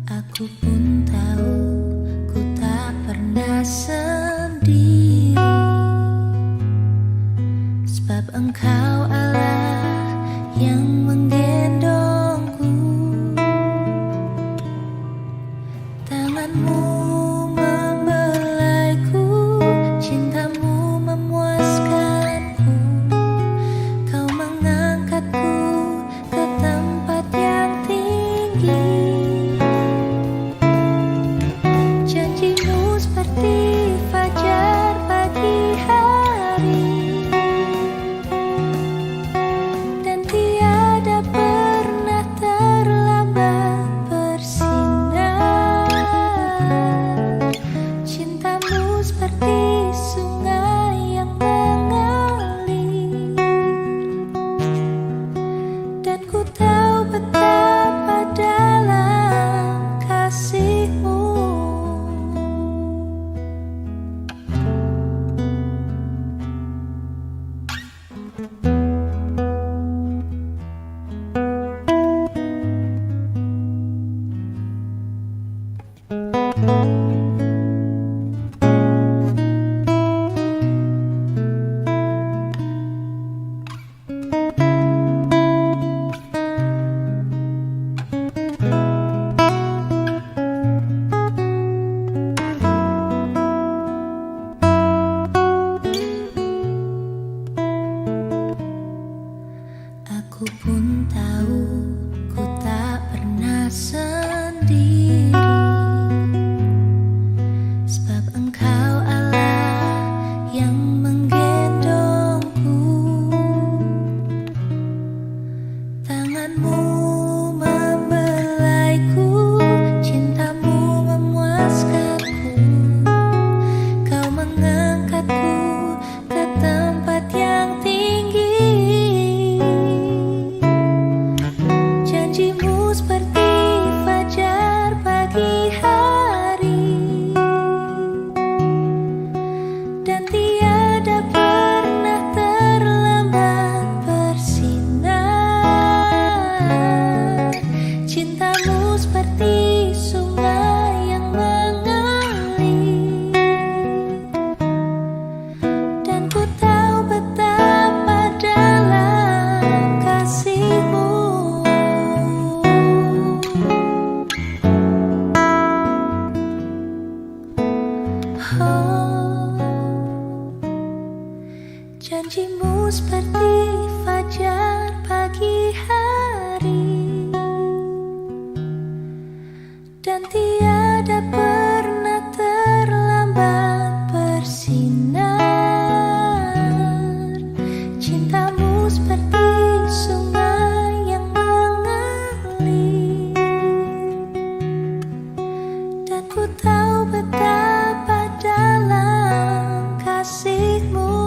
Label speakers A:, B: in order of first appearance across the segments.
A: Aku pun tahu ku tak pernah sendiri, sebab Engkau Allah yang menggendongku. Tanganmu membelaiku, cintamu memuaskanku. Kau mengangkatku ke tempat yang tinggi. Janjimu seperti fajar pagi hari, dan tiada pernah terlambat bersinar. Cintamu seperti sungai yang mengalir, dan ku tahu betapa dalam kasih-Mu. Aku pun tahu ku tak pernah sendiri, sebab Engkau Allah yang menggendongku. Tanganmu membelaiku, cintamu memuaskanku. Kau mengangkatku ke tempat yang tinggi. Janjimu seperti fajar pagi hari, dan tiada pernah terlambat bersinar. Cintamu seperti sungai yang mengalir, dan ku tahu betapa dalam kasih-Mu. Janjimu seperti fajar pagi hari, dan tiada pernah terlambat bersinar. Cintamu seperti sungai yang mengalir, dan ku tahu betapa dalam kasih-Mu.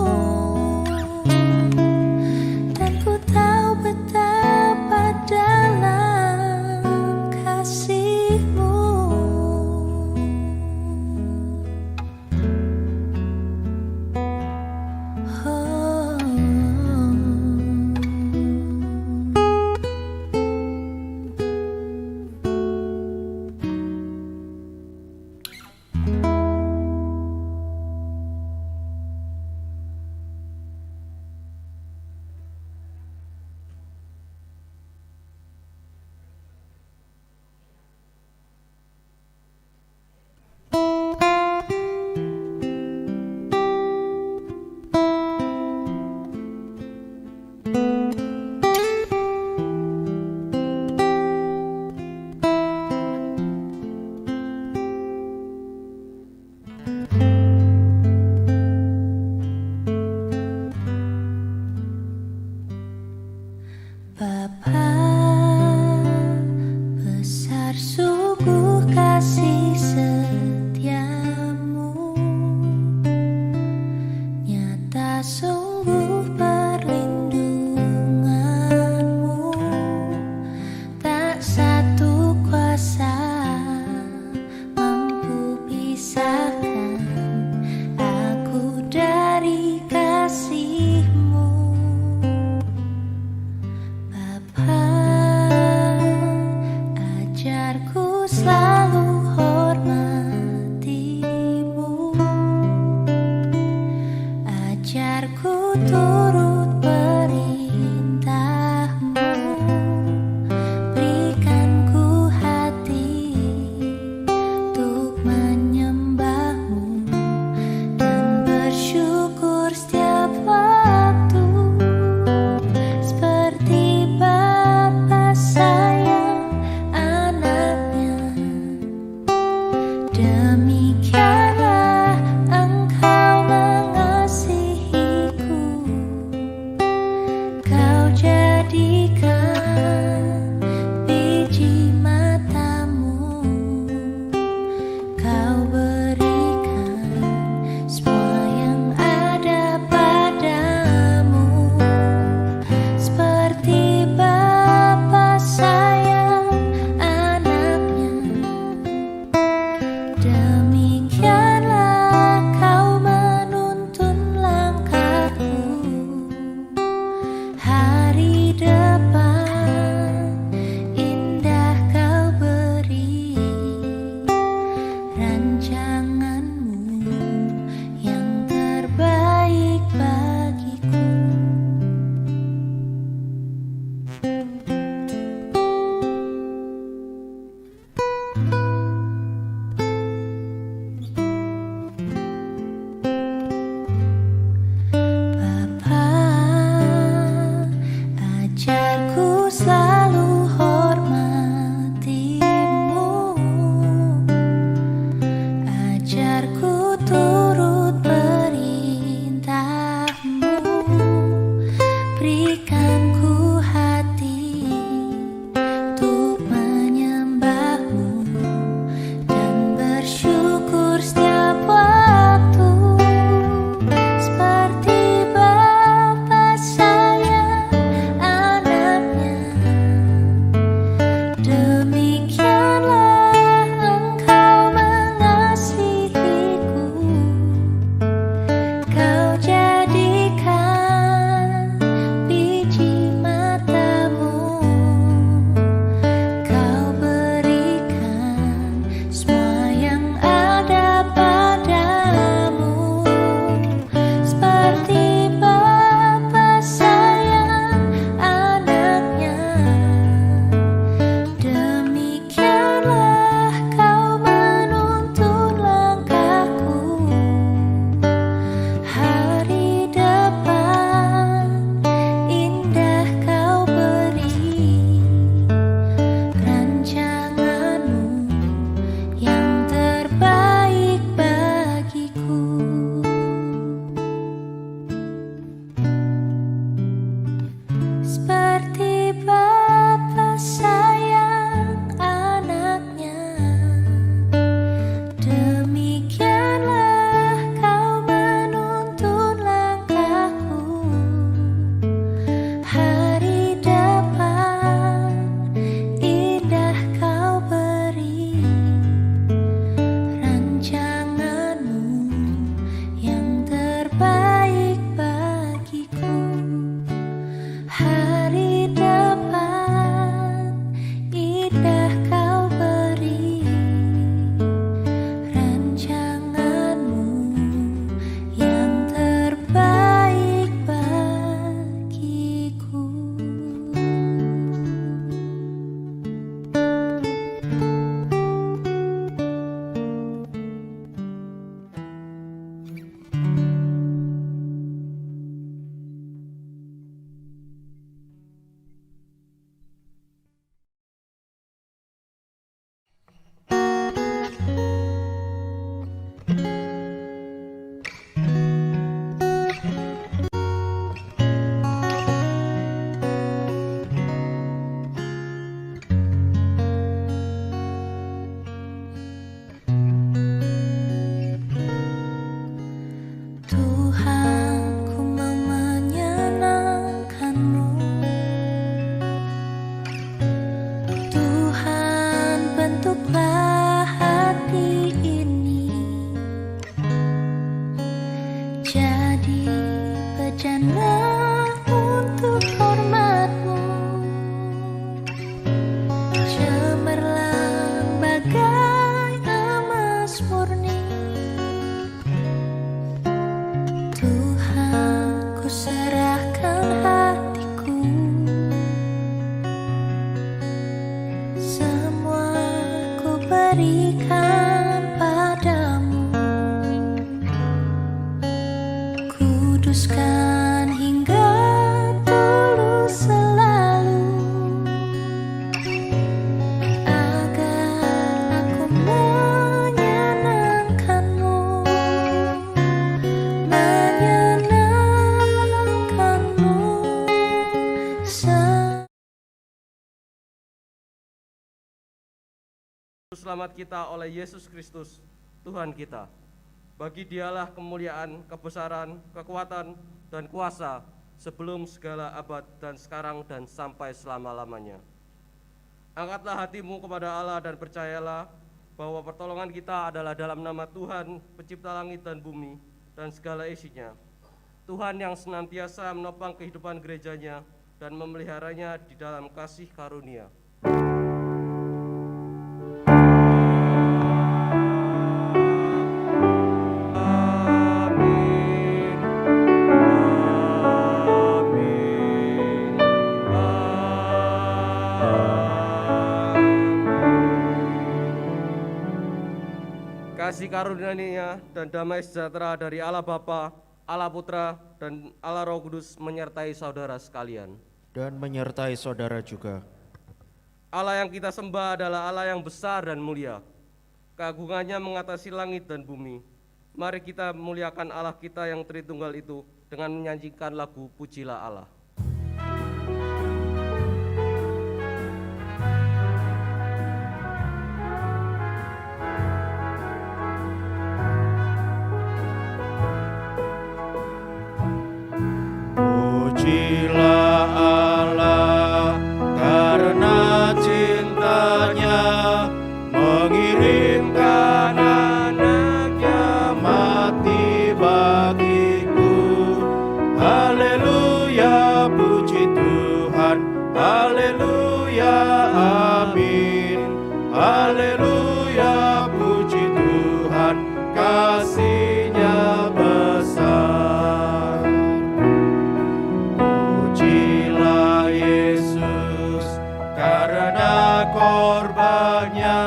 A: Dan ku tahu betapa dalam kasih-Mu. Oh. Bapa selalu hormatimu. Ajarku turut perintahmu, berikan ku hati untuk menyembahmu dan bersyukur setiap waktu. Seperti Bapa sayang anaknya, demikianlah Engkau mengasihiku. Kau jadikan biji matamu, Kau berikan semua yang ada padamu. Seperti Bapa sayang anaknya, demikianlah Kau menuntun langkahku. Hari depan indah Kau beri, rancanganmu yang terbaik bagiku. Seperti Bapa sayang anaknya, demikianlah Kau menuntun langkahku. Hari depan indah Kau beri, rancanganmu yang terbaik bagiku. Hari depan indah Kau beri, rancanganmu yang terbaik bagiku. Tuhan, ku mau menyenangkan-Mu. Tuhan, bentuklah hati ini jadi bejana untuk hormat-Mu. Cemerlang bagai emas murni. Tuhan, ku serahkan hatiku, semua ku berikan padamu. Kuduskan hingga tulus selalu, agar aku menyenangkan-Mu.
B: Selamat kita oleh Yesus Kristus, Tuhan kita. Bagi Dialah kemuliaan, kebesaran, kekuatan, dan kuasa sebelum segala abad dan sekarang dan sampai selama-lamanya. Angkatlah hatimu kepada Allah dan percayalah bahwa pertolongan kita adalah dalam nama Tuhan, pencipta langit dan bumi dan segala isinya. Tuhan yang senantiasa menopang kehidupan gerejanya dan memeliharanya di dalam kasih karunia. Kasih karunia dan damai sejahtera dari Allah Bapa, Allah Putra, dan Allah Roh Kudus menyertai saudara sekalian.
C: dan menyertai saudara juga.
B: Allah yang kita sembah adalah Allah yang besar dan mulia. Keagungannya mengatasi langit dan bumi. Mari kita muliakan Allah kita yang Tritunggal itu dengan menyanyikan lagu Pujilah Allah.
C: Pujilah Allah karena cintanya mengirimkan anaknya mati bagiku. Haleluya, puji Tuhan. Haleluya, amin. Haleluya, puji Tuhan, kasih-Nya besar. Pujilah Yesus karena korbannya,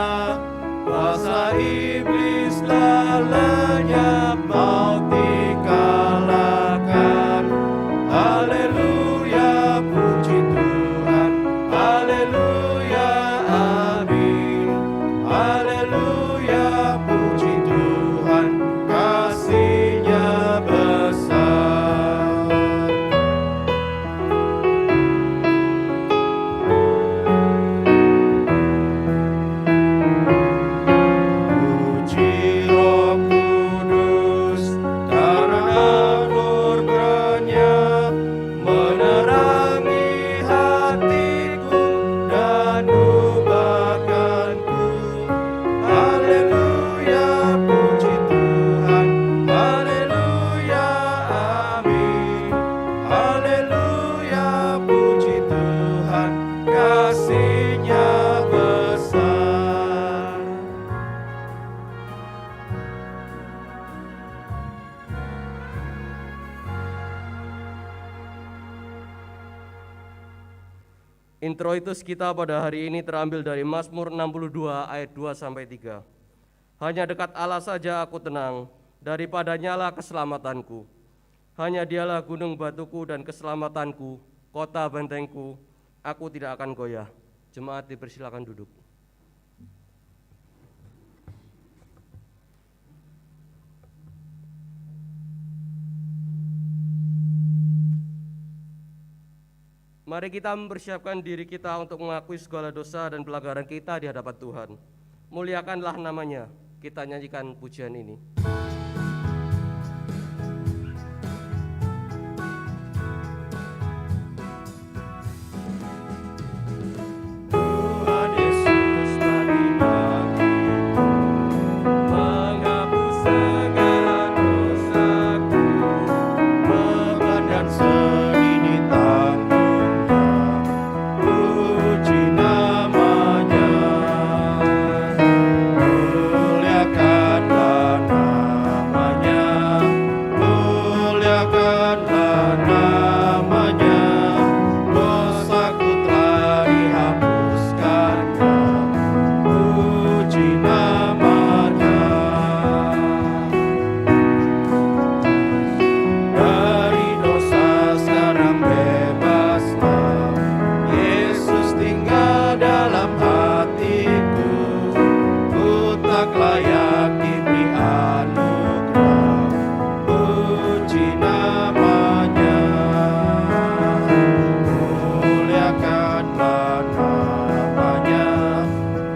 C: kuasa iblis telah lenyap, maut dikalahkan. Haleluya, puji Tuhan. Haleluya, amin. Haleluya, puji Tuhan, kasih-Nya besar. Puji Roh Kudus karena nur-Nya menerangi hatiku dan ubahkanku. Haleluya, puji Tuhan. Haleluya, amin. Haleluya, puji Tuhan, kasih-Nya besar.
B: Introitus kita pada hari ini terambil dari Mazmur 62 ayat 2-3. Hanya dekat Allah saja aku tenang, daripadanya lah keselamatanku. Hanya Dialah gunung batuku dan keselamatanku, kota bentengku, aku tidak akan goyah. Jemaat dipersilakan duduk. Mari kita mempersiapkan diri kita untuk mengakui segala dosa dan pelanggaran kita di hadapan Tuhan. Muliakanlah namanya, kita nyanyikan pujian ini.
C: Tuhan Yesus mati bagiku, menghapus segala dosaku, beban dan sedih ditanggungnya. Puji namanya, muliakanlah namanya, muliakanlah namanya. Dosaku telah dihapuskannya. Puji namanya. Dari dosa sekarang bebaslah, Yesus tinggal dalam hatiku. Ku tak layak diberi anugerah. Puji namanya, muliakanlah namanya,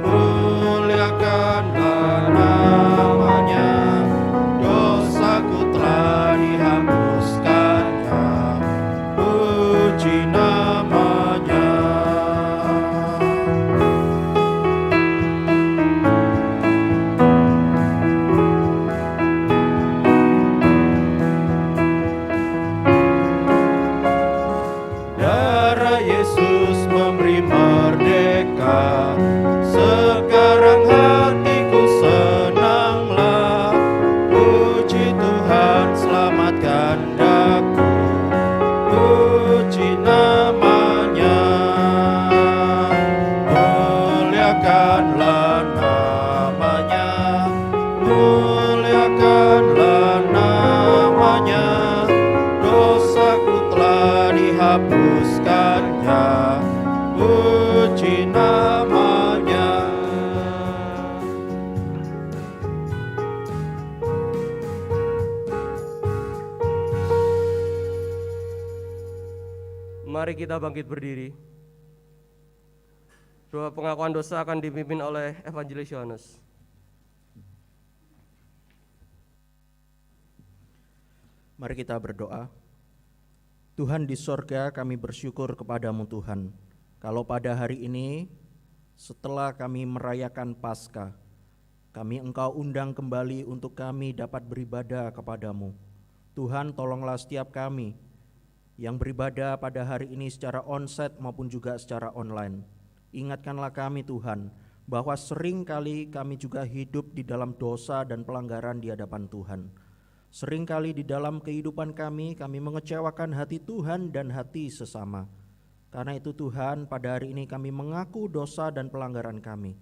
C: muliakanlah namanya. Dosaku telah dihapuskannya. Puji namanya. Darah Yesus memberi merdeka. Sekarang hatiku senanglah. Puji Tuhan, selamatkan daku. Puji namanya, muliakanlah namanya, muliakanlah namanya. Dosaku telah dihapuskannya. puji namanya.
B: Mari kita bangkit berdiri. Doa pengakuan dosa akan dipimpin oleh Evangelis Yohanes.
D: Mari kita berdoa. Tuhan di sorga, kami bersyukur kepadamu Tuhan, kalau pada hari ini setelah kami merayakan Paskah, kami Engkau undang kembali untuk kami dapat beribadah kepadamu. Tuhan, tolonglah setiap kami yang beribadah pada hari ini secara onsite maupun juga secara online. Ingatkanlah kami Tuhan, bahwa sering kali kami juga hidup di dalam dosa dan pelanggaran di hadapan Tuhan. Seringkali di dalam kehidupan kami mengecewakan hati Tuhan dan hati sesama. Karena itu Tuhan, pada hari ini kami mengaku dosa dan pelanggaran kami.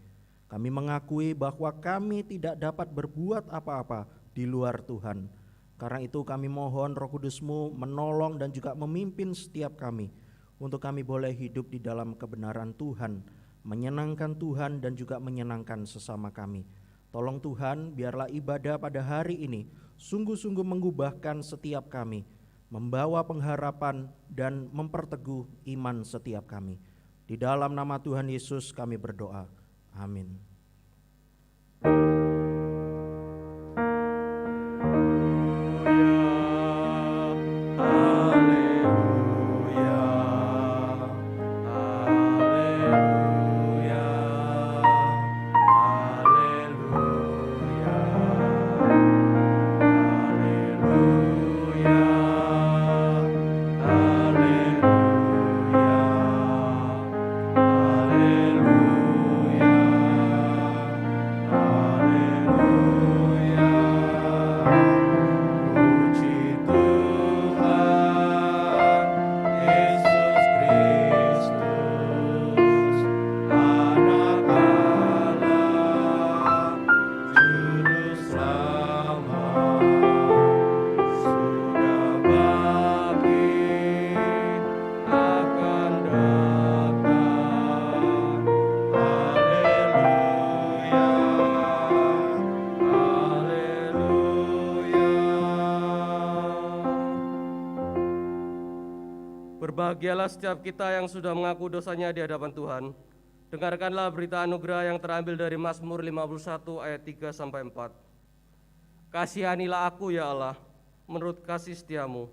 D: Kami mengakui bahwa kami tidak dapat berbuat apa-apa di luar Tuhan. Karena itu kami mohon Roh Kudus-Mu menolong dan juga memimpin setiap kami, untuk kami boleh hidup di dalam kebenaran Tuhan, menyenangkan Tuhan dan juga menyenangkan sesama kami. Tolong Tuhan, biarlah ibadah pada hari ini sungguh-sungguh mengubahkan setiap kami, membawa pengharapan dan memperteguh iman setiap kami. Di dalam nama Tuhan Yesus kami berdoa. Amin.
B: Berbahagialah setiap kita yang sudah mengaku dosanya di hadapan Tuhan. Dengarkanlah berita anugerah yang terambil dari Mazmur 51 ayat 3-4. Kasihanilah aku ya Allah, menurut kasih setiamu.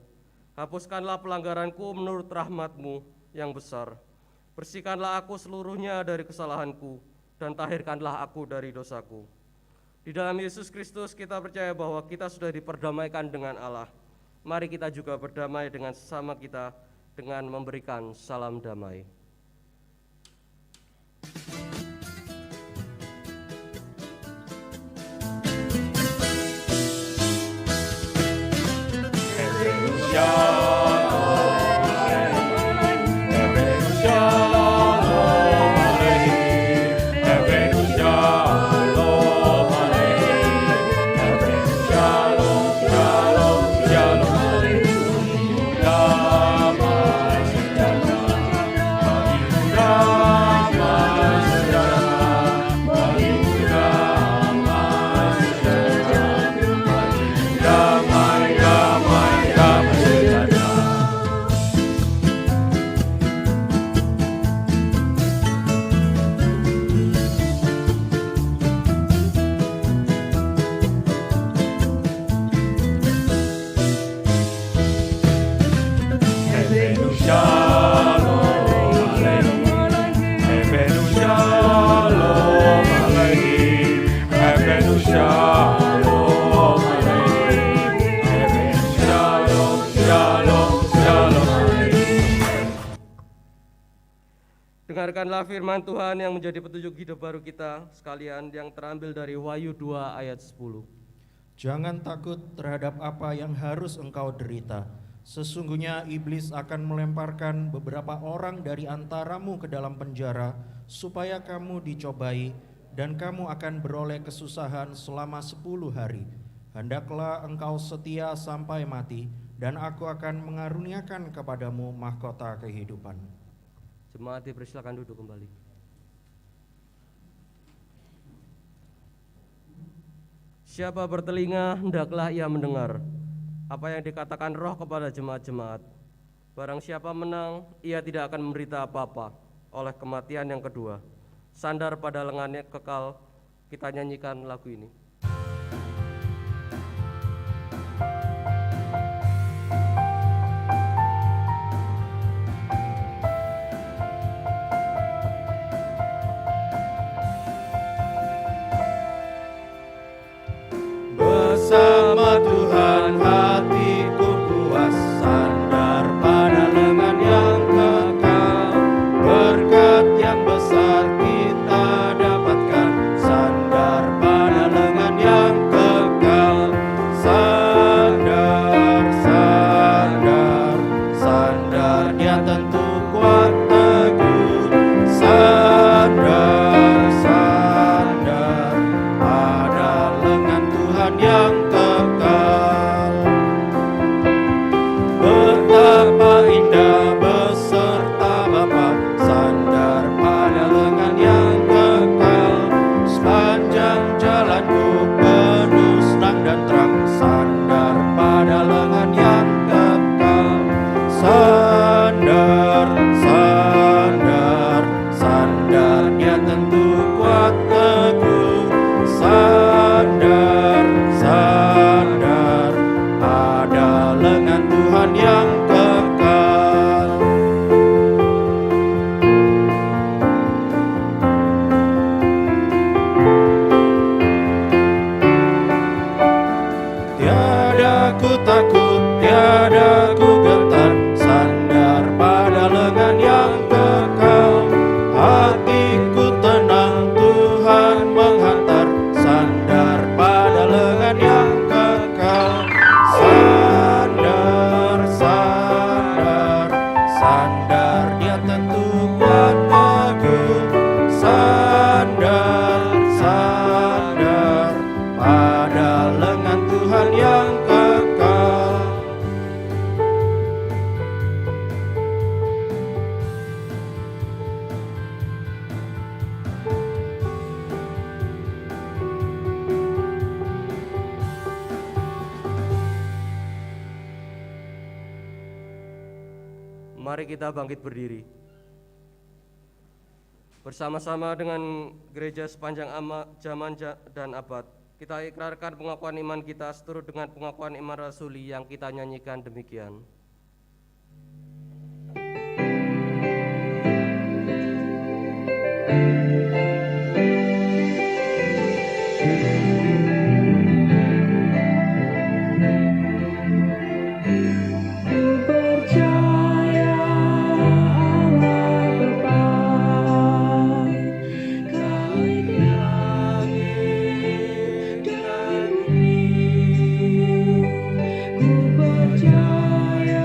B: Hapuskanlah pelanggaranku menurut rahmat-Mu yang besar. Bersihkanlah aku seluruhnya dari kesalahanku, dan tahirkanlah aku dari dosaku. Di dalam Yesus Kristus kita percaya bahwa kita sudah diperdamaikan dengan Allah. Mari kita juga berdamai dengan sesama kita dengan memberikan salam damai. Dengarkanlah firman Tuhan yang menjadi petunjuk hidup baru kita sekalian, yang terambil dari Wahyu 2 ayat 10.
D: Jangan takut terhadap apa yang harus engkau derita. Sesungguhnya iblis akan melemparkan beberapa orang dari antaramu ke dalam penjara, supaya kamu dicobai, dan kamu akan beroleh kesusahan selama 10 hari. Hendaklah engkau setia sampai mati, dan aku akan mengaruniakan kepadamu mahkota kehidupan.
B: Jemaat dipersilakan duduk kembali. Siapa bertelinga, hendaklah ia mendengar apa yang dikatakan Roh kepada jemaat-jemaat. Barang siapa menang, ia tidak akan menderita apa-apa oleh kematian yang kedua. Sandar pada lengannya kekal, kita nyanyikan lagu ini.
C: Bersama Tuhan hatiku puas, sandar pada lengan yang kekal. Berkat yang besar kita dapatkan, sandar pada lengan yang kekal. Sandar, sandar, sandar, dia tentu kuat teguh. Sandar, sandar, pada lengan Tuhan yang kekal. Betapa indah beserta Bapa, sandar pada lengan yang kekal. Sepanjang jalanku penuh senang dan terang, sandar pada lengan yang kekal. Sandar, sandar, sandar, dia tentu kuat teguh. Sandar, sandar, pada lengan Tuhan yang kekal. Tiada ku takut, tiada ku gentar, sandar pada lengan yang kekal. Hatiku tenang, Tuhan menghantar, sandar pada lengan yang kekal. Sandar, sandar, sandar, dia tentu kuat teguh. Sandar, sandar, pada lengan Tuhan yang kekal.
B: Mari kita bangkit berdiri. Bersama-sama dengan gereja sepanjang zaman dan abad, kita ikrarkan pengakuan iman kita seturut dengan pengakuan iman rasuli yang kita nyanyikan demikian.
A: Ku percaya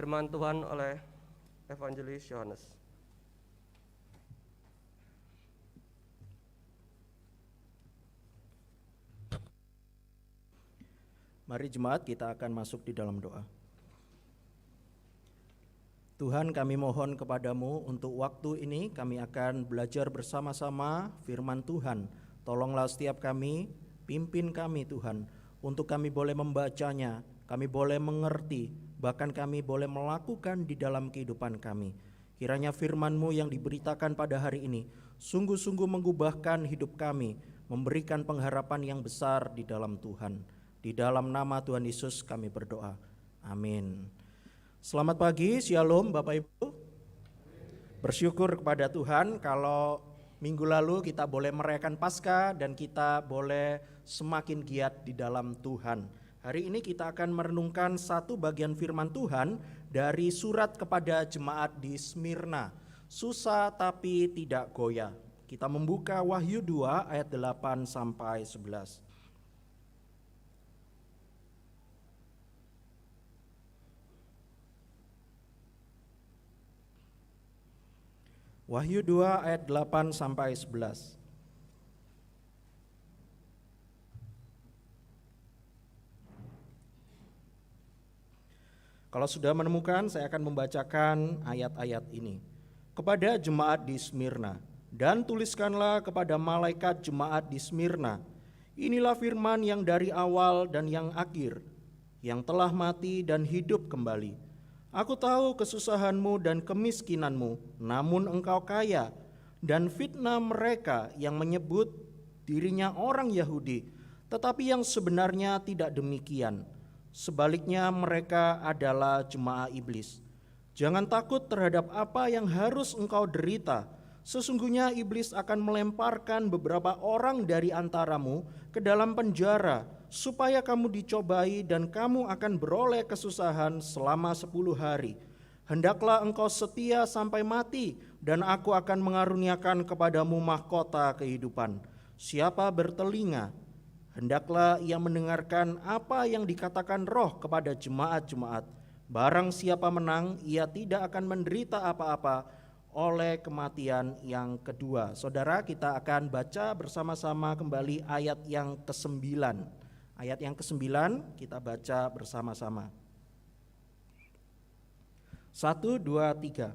B: firman Tuhan oleh Evangelis Yohanes.
D: Mari jemaat, kita akan masuk di dalam doa. Tuhan, kami mohon kepadamu untuk waktu ini kami akan belajar bersama-sama firman Tuhan. Tolonglah setiap kami, pimpin kami Tuhan, untuk kami boleh membacanya, kami boleh mengerti, bahkan kami boleh melakukan di dalam kehidupan kami. Kiranya firman-Mu yang diberitakan pada hari ini sungguh-sungguh mengubahkan hidup kami, memberikan pengharapan yang besar di dalam Tuhan. Di dalam nama Tuhan Yesus kami berdoa. Amin. Selamat pagi, Shalom Bapak Ibu. Bersyukur kepada Tuhan kalau minggu lalu kita boleh merayakan Paskah dan kita boleh semakin giat di dalam Tuhan. Hari ini kita akan merenungkan satu bagian firman Tuhan dari surat kepada jemaat di Smyrna. Susah tapi tidak goyah. Kita membuka Wahyu 2 ayat 8 sampai 11. Wahyu 2 ayat 8 sampai 11. Kalau sudah menemukan, saya akan membacakan ayat-ayat ini. Kepada jemaat di Smyrna, dan tuliskanlah kepada malaikat jemaat di Smyrna, inilah firman yang dari awal dan yang akhir, yang telah mati dan hidup kembali. Aku tahu kesusahanmu dan kemiskinanmu, namun engkau kaya, dan fitnah mereka yang menyebut dirinya orang Yahudi, tetapi yang sebenarnya tidak demikian. Sebaliknya mereka adalah jemaah iblis. Jangan takut terhadap apa yang harus engkau derita. Sesungguhnya iblis akan melemparkan beberapa orang dari antaramu ke dalam penjara, supaya kamu dicobai dan kamu akan beroleh kesusahan selama 10 hari. Hendaklah engkau setia sampai mati, dan aku akan mengaruniakan kepadamu mahkota kehidupan. Siapa bertelinga, hendaklah ia mendengarkan apa yang dikatakan Roh kepada jemaat-jemaat. Barang siapa menang, ia tidak akan menderita apa-apa oleh kematian yang kedua. Saudara, kita akan baca bersama-sama kembali ayat yang ke-9. Ayat yang ke-9 kita baca bersama-sama. 1, 2, 3.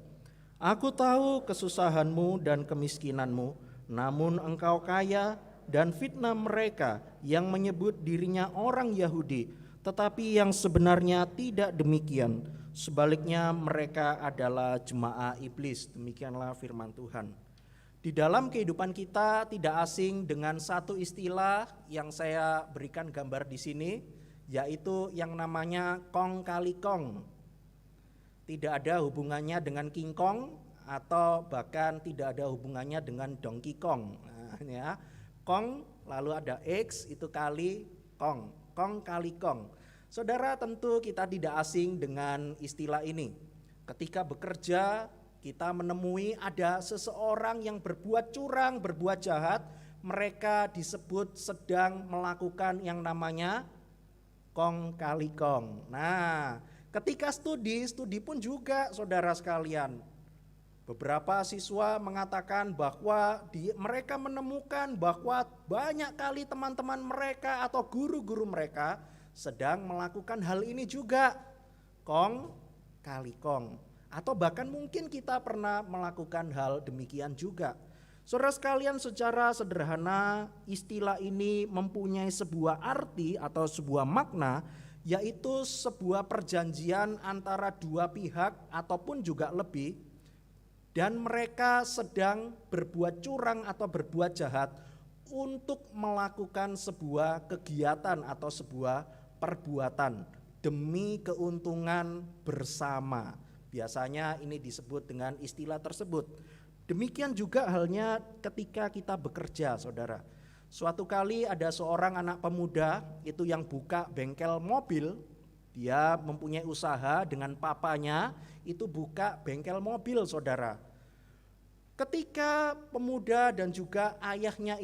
D: Aku tahu kesusahanmu dan kemiskinanmu, namun engkau kaya, dan fitnah mereka yang menyebut dirinya orang Yahudi, tetapi yang sebenarnya tidak demikian. Sebaliknya mereka adalah jemaah iblis. Demikianlah firman Tuhan. Di dalam kehidupan kita tidak asing dengan satu istilah yang saya berikan gambar di sini, yaitu yang namanya kong kali kong. Tidak ada hubungannya dengan King Kong atau bahkan tidak ada hubungannya dengan Donkey Kong. Nah, ya. Kong lalu ada X itu kali kong, kong kali kong. Saudara, tentu kita tidak asing dengan istilah ini. Ketika bekerja, kita menemui ada seseorang yang berbuat curang, berbuat jahat, mereka disebut sedang melakukan yang namanya kong kali kong. Nah, ketika studi pun juga saudara sekalian. Beberapa siswa mengatakan bahwa mereka menemukan bahwa banyak kali teman-teman mereka atau guru-guru mereka sedang melakukan hal ini juga, kong kali kong. Atau bahkan mungkin kita pernah melakukan hal demikian juga. Saudara sekalian, secara sederhana istilah ini mempunyai sebuah arti atau sebuah makna, yaitu sebuah perjanjian antara dua pihak ataupun juga lebih, dan mereka sedang berbuat curang atau berbuat jahat untuk melakukan sebuah kegiatan atau sebuah perbuatan demi keuntungan bersama. Biasanya ini disebut dengan istilah tersebut. Demikian juga halnya ketika kita bekerja, saudara. Suatu kali ada seorang anak pemuda itu yang buka bengkel mobil. Dia mempunyai usaha dengan papanya, itu buka bengkel mobil, saudara. Ketika pemuda dan juga ayahnya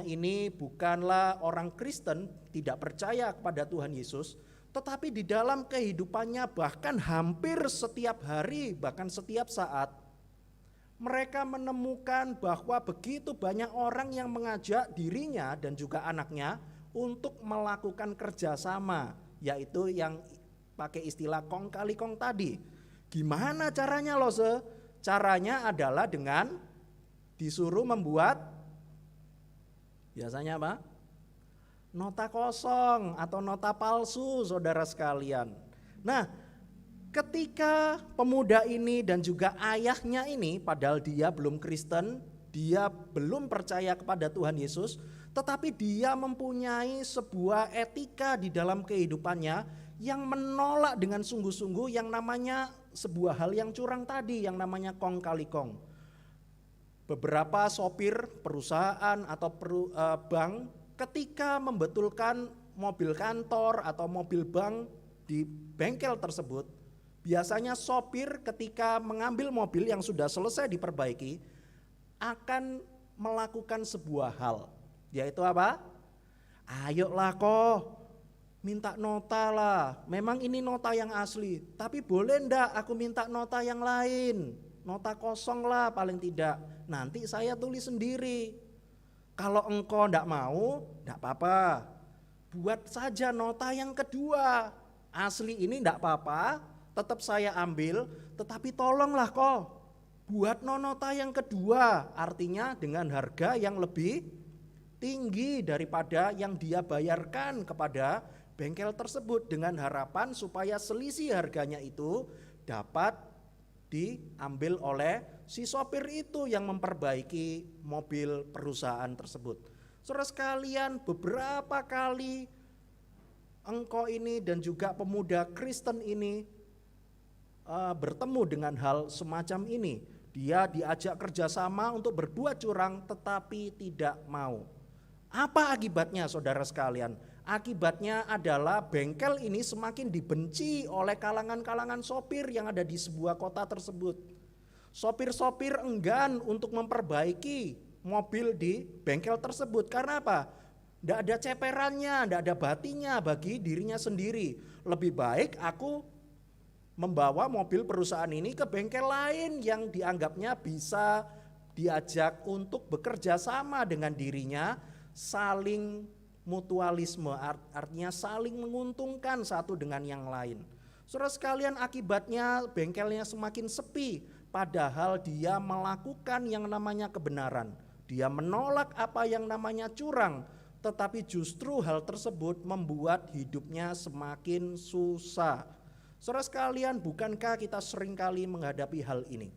D: ini bukanlah orang Kristen, tidak percaya kepada Tuhan Yesus, tetapi di dalam kehidupannya bahkan hampir setiap hari, bahkan setiap saat, mereka menemukan bahwa begitu banyak orang yang mengajak dirinya dan juga anaknya untuk melakukan kerjasama, yaitu yang pakai istilah kong kali kong tadi. Gimana caranya loh? Caranya adalah dengan disuruh membuat, biasanya apa? Nota kosong atau nota palsu, saudara sekalian. Nah, ketika pemuda ini dan juga ayahnya ini, padahal dia belum Kristen, dia belum percaya kepada Tuhan Yesus, tetapi dia mempunyai sebuah etika di dalam kehidupannya yang menolak dengan sungguh-sungguh yang namanya sebuah hal yang curang tadi, yang namanya kong kali kong. Beberapa sopir perusahaan atau bank ketika membetulkan mobil kantor atau mobil bank di bengkel tersebut, biasanya sopir ketika mengambil mobil yang sudah selesai diperbaiki akan melakukan sebuah hal, yaitu apa? Ayolah kok, minta nota lah, memang ini nota yang asli, tapi boleh ndak aku minta nota yang lain, nota kosong lah paling tidak, nanti saya tulis sendiri. Kalau engkau ndak mau, ndak apa-apa, buat saja nota yang kedua, asli ini ndak apa-apa, tetap saya ambil, tetapi tolonglah kok buat nota yang kedua, artinya dengan harga yang lebih tinggi daripada yang dia bayarkan kepada bengkel tersebut, dengan harapan supaya selisih harganya itu dapat diambil oleh si sopir itu yang memperbaiki mobil perusahaan tersebut. Saudara sekalian, beberapa kali engkau ini dan juga pemuda Kristen ini bertemu dengan hal semacam ini. Dia diajak kerjasama untuk berbuat curang tetapi tidak mau. Apa akibatnya, saudara sekalian? Akibatnya adalah bengkel ini semakin dibenci oleh kalangan-kalangan sopir yang ada di sebuah kota tersebut. Sopir-sopir enggan untuk memperbaiki mobil di bengkel tersebut. Karena apa? Tidak ada ceperannya, tidak ada batinya bagi dirinya sendiri. Lebih baik aku membawa mobil perusahaan ini ke bengkel lain yang dianggapnya bisa diajak untuk bekerja sama dengan dirinya, saling mutualisme, artinya saling menguntungkan satu dengan yang lain. Saudara sekalian, akibatnya bengkelnya semakin sepi, padahal dia melakukan yang namanya kebenaran. Dia menolak apa yang namanya curang, tetapi justru hal tersebut membuat hidupnya semakin susah. Saudara sekalian, bukankah kita seringkali menghadapi hal ini?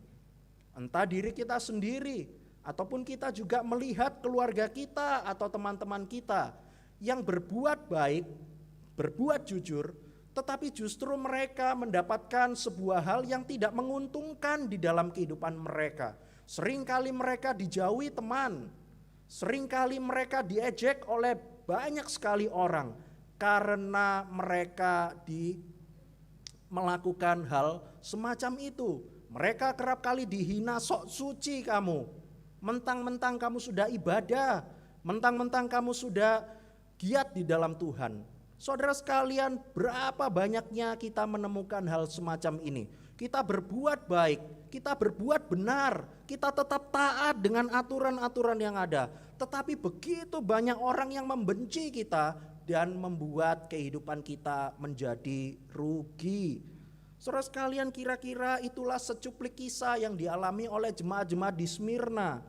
D: Entah diri kita sendiri, ataupun kita juga melihat keluarga kita atau teman-teman kita yang berbuat baik, berbuat jujur, tetapi justru mereka mendapatkan sebuah hal yang tidak menguntungkan di dalam kehidupan mereka. Seringkali mereka dijauhi teman, seringkali mereka diejek oleh banyak sekali orang karena mereka melakukan hal semacam itu. Mereka kerap kali dihina, sok suci kamu, mentang-mentang kamu sudah ibadah, mentang-mentang kamu sudah giat di dalam Tuhan. Saudara sekalian, berapa banyaknya kita menemukan hal semacam ini. Kita berbuat baik, kita berbuat benar, kita tetap taat dengan aturan-aturan yang ada. Tetapi begitu banyak orang yang membenci kita dan membuat kehidupan kita menjadi rugi. Saudara sekalian, kira-kira itulah secuplik kisah yang dialami oleh jemaat-jemaat di Smyrna.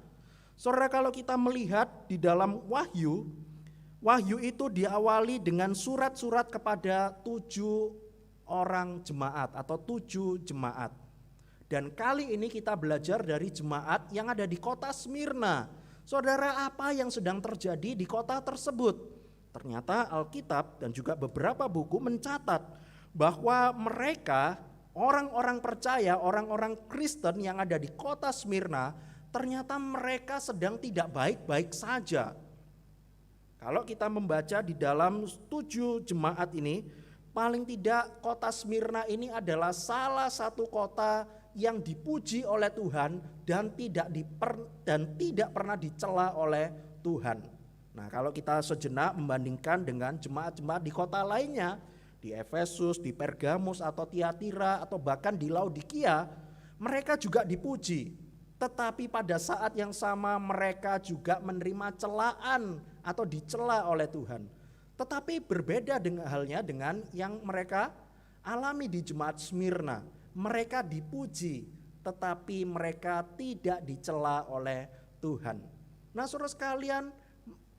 D: Saudara, kalau kita melihat di dalam Wahyu itu diawali dengan surat-surat kepada 7 orang jemaat atau 7 jemaat. Dan kali ini kita belajar dari jemaat yang ada di kota Smyrna. Saudara, apa yang sedang terjadi di kota tersebut? Ternyata Alkitab dan juga beberapa buku mencatat bahwa mereka, orang-orang percaya, orang-orang Kristen yang ada di kota Smyrna, ternyata mereka sedang tidak baik-baik saja. Kalau kita membaca di dalam 7 jemaat ini, paling tidak kota Smyrna ini adalah salah satu kota yang dipuji oleh Tuhan dan tidak pernah dicela oleh Tuhan. Nah, kalau kita sejenak membandingkan dengan jemaat-jemaat di kota lainnya, di Efesus, di Pergamus atau Tiatira atau bahkan di Laodikia, mereka juga dipuji. Tetapi pada saat yang sama mereka juga menerima celaan atau dicela oleh Tuhan. Tetapi berbeda dengan halnya dengan yang mereka alami di jemaat Smyrna. Mereka dipuji, tetapi mereka tidak dicela oleh Tuhan. Nah, saudara sekalian,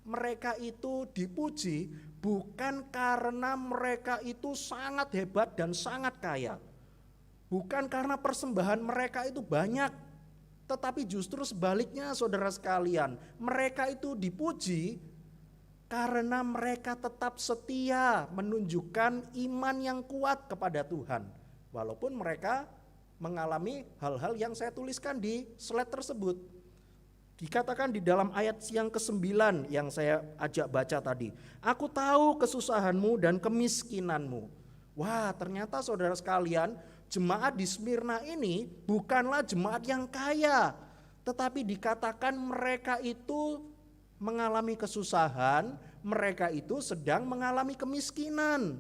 D: mereka itu dipuji bukan karena mereka itu sangat hebat dan sangat kaya. Bukan karena persembahan mereka itu banyak, tetapi justru sebaliknya saudara sekalian. Mereka itu dipuji karena mereka tetap setia menunjukkan iman yang kuat kepada Tuhan. Walaupun mereka mengalami hal-hal yang saya tuliskan di slide tersebut. Dikatakan di dalam ayat yang ke-9 yang saya ajak baca tadi. Aku tahu kesusahanmu dan kemiskinanmu. Wah, ternyata saudara sekalian, jemaat di Smyrna ini bukanlah jemaat yang kaya. Tetapi dikatakan mereka itu mengalami kesusahan, mereka itu sedang mengalami kemiskinan.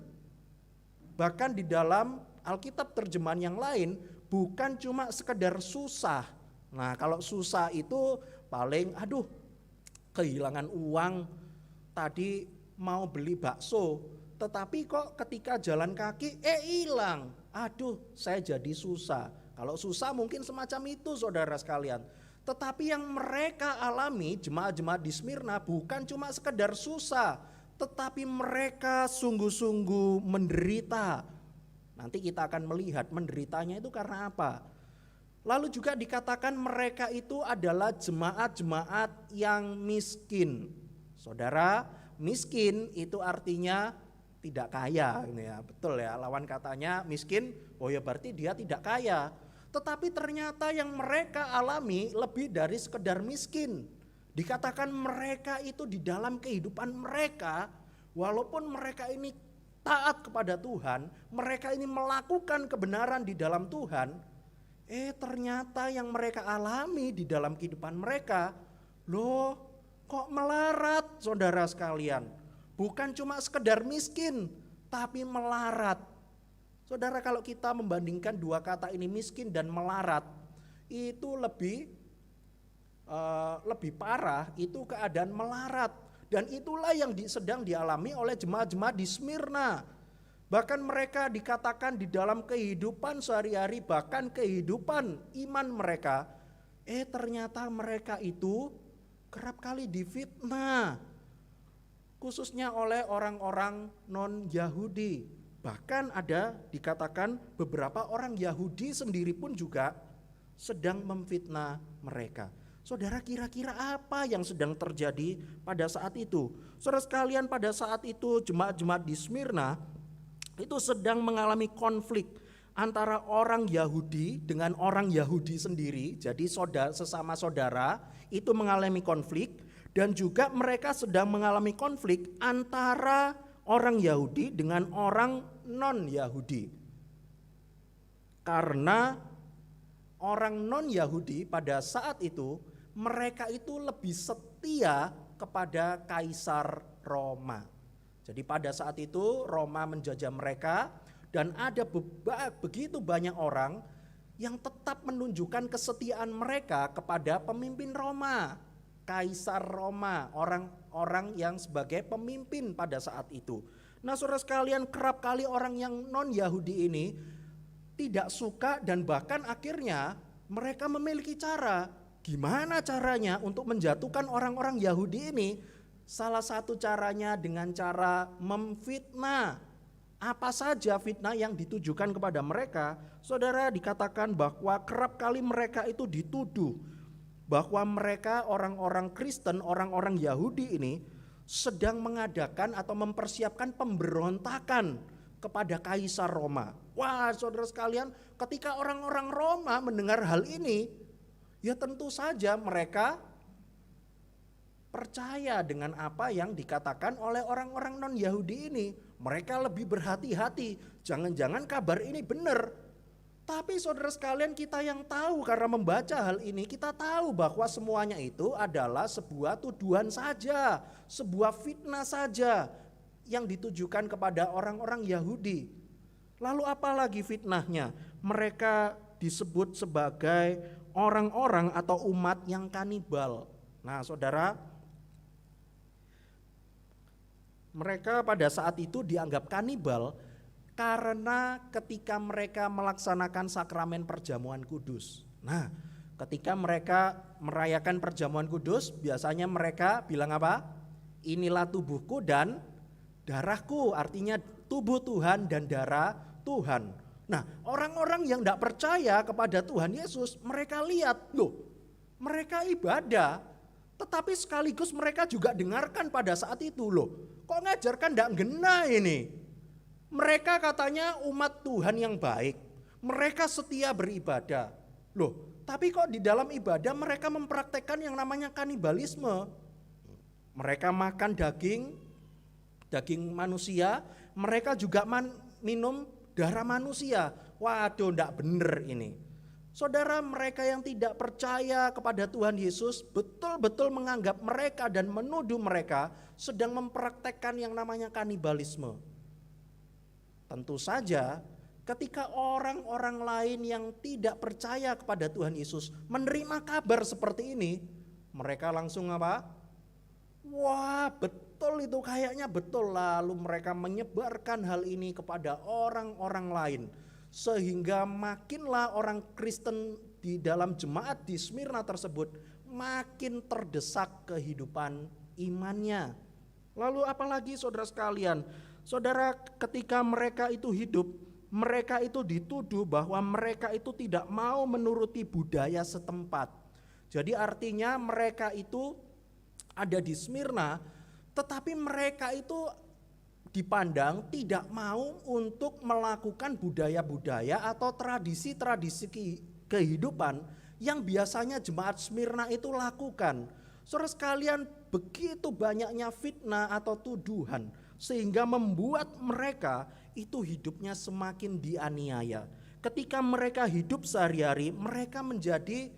D: Bahkan di dalam Alkitab terjemahan yang lain, bukan cuma sekedar susah. Nah, kalau susah itu paling kehilangan uang, tadi mau beli bakso, tetapi kok ketika jalan kaki hilang. Saya jadi susah. Kalau susah mungkin semacam itu saudara sekalian. Tetapi yang mereka alami jemaat-jemaat di Smyrna bukan cuma sekedar susah, tetapi mereka sungguh-sungguh menderita. Nanti kita akan melihat menderitanya itu karena apa. Lalu juga dikatakan mereka itu adalah jemaat-jemaat yang miskin. Saudara, miskin itu artinya tidak kaya, ini ya, betul ya. Lawan katanya miskin, berarti dia tidak kaya. Tetapi ternyata yang mereka alami lebih dari sekedar miskin. Dikatakan mereka itu di dalam kehidupan mereka, walaupun mereka ini taat kepada Tuhan, mereka ini melakukan kebenaran di dalam Tuhan, ternyata yang mereka alami di dalam kehidupan mereka, kok melarat saudara sekalian. Bukan cuma sekedar miskin, tapi melarat. Saudara, kalau kita membandingkan dua kata ini, miskin dan melarat, itu lebih parah, itu keadaan melarat. Dan itulah yang sedang dialami oleh jemaat-jemaat di Smyrna. Bahkan mereka dikatakan di dalam kehidupan sehari-hari, bahkan kehidupan iman mereka, ternyata mereka itu kerap kali difitnah, khususnya oleh orang-orang non-Yahudi. Bahkan ada dikatakan beberapa orang Yahudi sendiri pun juga sedang memfitnah mereka. Saudara, kira-kira apa yang sedang terjadi pada saat itu? Saudara sekalian, pada saat itu jemaat-jemaat di Smyrna itu sedang mengalami konflik antara orang Yahudi dengan orang Yahudi sendiri. Jadi sesama saudara itu mengalami konflik, dan juga mereka sedang mengalami konflik antara orang Yahudi dengan orang non-Yahudi. Karena orang non-Yahudi pada saat itu mereka itu lebih setia kepada Kaisar Roma. Jadi pada saat itu Roma menjajah mereka, dan ada begitu banyak orang yang tetap menunjukkan kesetiaan mereka kepada pemimpin Roma, Kaisar Roma, orang-orang yang sebagai pemimpin pada saat itu. Nah, saudara sekalian, kerap kali orang yang non-Yahudi ini tidak suka, dan bahkan akhirnya mereka memiliki cara. Gimana caranya untuk menjatuhkan orang-orang Yahudi ini? Salah satu caranya dengan cara memfitnah. Apa saja fitnah yang ditujukan kepada mereka? Saudara, dikatakan bahwa kerap kali mereka itu dituduh bahwa mereka orang-orang Kristen, orang-orang Yahudi ini sedang mengadakan atau mempersiapkan pemberontakan kepada Kaisar Roma. Wah, saudara sekalian, ketika orang-orang Roma mendengar hal ini, ya tentu saja mereka percaya dengan apa yang dikatakan oleh orang-orang non-Yahudi ini. Mereka lebih berhati-hati, jangan-jangan kabar ini benar. Tapi saudara sekalian, kita yang tahu karena membaca hal ini, kita tahu bahwa semuanya itu adalah sebuah tuduhan saja, sebuah fitnah saja. yang ditujukan kepada orang-orang Yahudi. Lalu apalagi fitnahnya? Mereka disebut sebagai orang-orang atau umat yang kanibal. Nah, saudara, mereka pada saat itu dianggap kanibal karena ketika mereka melaksanakan sakramen perjamuan kudus. Nah, ketika mereka merayakan perjamuan kudus, biasanya mereka bilang apa? Inilah tubuhku dan darahku, artinya tubuh Tuhan dan darah Tuhan. Nah, orang-orang yang tidak percaya kepada Tuhan Yesus, mereka lihat, loh, mereka ibadah, tetapi sekaligus mereka juga dengarkan pada saat itu, loh, kok ngajarkan tidak ngena ini? Mereka katanya umat Tuhan yang baik, mereka setia beribadah. Loh, tapi kok di dalam ibadah mereka mempraktekkan yang namanya kanibalisme. Mereka makan daging manusia, mereka juga minum darah manusia. Waduh, enggak bener ini. Saudara, mereka yang tidak percaya kepada Tuhan Yesus betul-betul menganggap mereka dan menuduh mereka sedang mempraktekkan yang namanya kanibalisme. Tentu saja ketika orang-orang lain yang tidak percaya kepada Tuhan Yesus menerima kabar seperti ini, mereka langsung apa? Wah, betul itu, kayaknya betul. Lalu mereka menyebarkan hal ini kepada orang-orang lain. Sehingga makinlah orang Kristen di dalam jemaat di Smyrna tersebut makin terdesak kehidupan imannya. Lalu apalagi saudara sekalian, saudara, ketika mereka itu hidup, mereka itu dituduh bahwa mereka itu tidak mau menuruti budaya setempat. Jadi artinya mereka itu ada di Smyrna, tetapi mereka itu dipandang tidak mau untuk melakukan budaya-budaya atau tradisi-tradisi kehidupan yang biasanya jemaat Smyrna itu lakukan. Saudara sekalian, begitu banyaknya fitnah atau tuduhan sehingga membuat mereka itu hidupnya semakin dianiaya. Ketika mereka hidup sehari-hari, mereka menjadi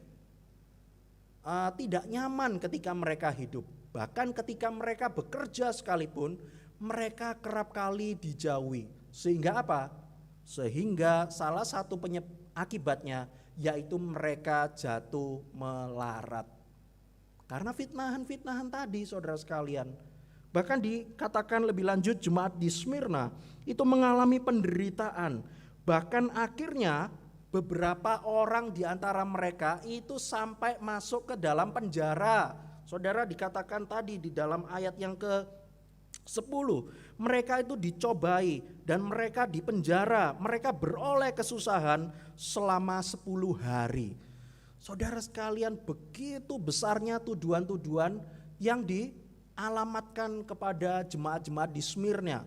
D: tidak nyaman ketika mereka hidup. Bahkan ketika mereka bekerja sekalipun, mereka kerap kali dijauhi. Sehingga apa? Sehingga salah satu akibatnya yaitu mereka jatuh melarat. Karena fitnahan-fitnahan tadi, saudara sekalian. Bahkan dikatakan lebih lanjut, jemaat di Smyrna itu mengalami penderitaan. Bahkan akhirnya beberapa orang di antara mereka itu sampai masuk ke dalam penjara. Saudara, dikatakan tadi di dalam ayat yang ke-10, mereka itu dicobai dan mereka dipenjara, mereka beroleh kesusahan selama 10 hari. Saudara sekalian, begitu besarnya tuduhan-tuduhan yang dialamatkan kepada jemaat-jemaat di Smyrna.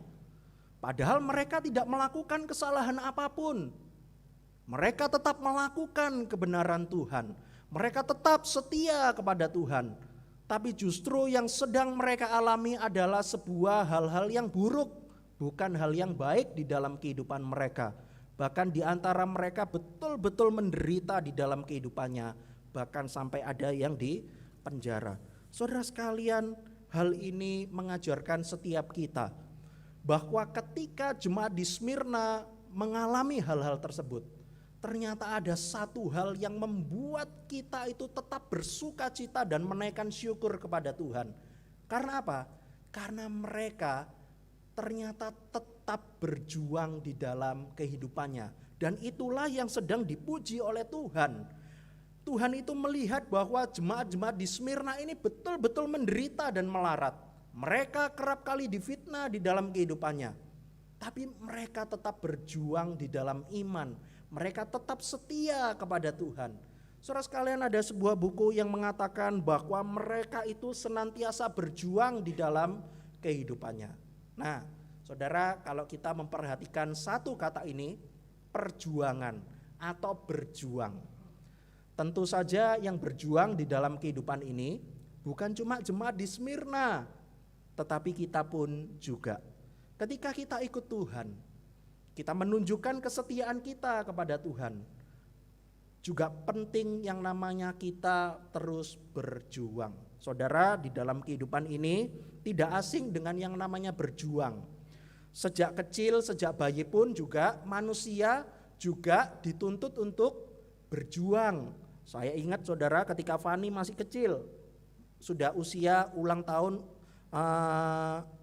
D: Padahal mereka tidak melakukan kesalahan apapun. Mereka tetap melakukan kebenaran Tuhan. Mereka tetap setia kepada Tuhan. Tapi justru yang sedang mereka alami adalah sebuah hal-hal yang buruk, bukan hal yang baik di dalam kehidupan mereka. Bahkan di antara mereka betul-betul menderita di dalam kehidupannya, bahkan sampai ada yang di penjara. Saudara sekalian, hal ini mengajarkan setiap kita bahwa ketika jemaat di Smyrna mengalami hal-hal tersebut, ternyata ada satu hal yang membuat kita itu tetap bersuka cita dan menaikkan syukur kepada Tuhan. Karena apa? Karena mereka ternyata tetap berjuang di dalam kehidupannya. Dan itulah yang sedang dipuji oleh Tuhan. Tuhan itu melihat bahwa jemaat-jemaat di Smyrna ini betul-betul menderita dan melarat. Mereka kerap kali difitnah di dalam kehidupannya. Tapi mereka tetap berjuang di dalam iman. Mereka tetap setia kepada Tuhan. Saudara sekalian, ada sebuah buku yang mengatakan bahwa mereka itu senantiasa berjuang di dalam kehidupannya. Nah, saudara, kalau kita memperhatikan satu kata ini, perjuangan atau berjuang. Tentu saja yang berjuang di dalam kehidupan ini bukan cuma jemaat di Smyrna, tetapi kita pun juga. Ketika kita ikut Tuhan, kita menunjukkan kesetiaan kita kepada Tuhan. juga penting yang namanya kita terus berjuang. Saudara, di dalam kehidupan ini tidak asing dengan yang namanya berjuang. Sejak kecil, sejak bayi pun juga manusia juga dituntut untuk berjuang. Saya ingat saudara ketika Fani masih kecil, sudah usia ulang tahun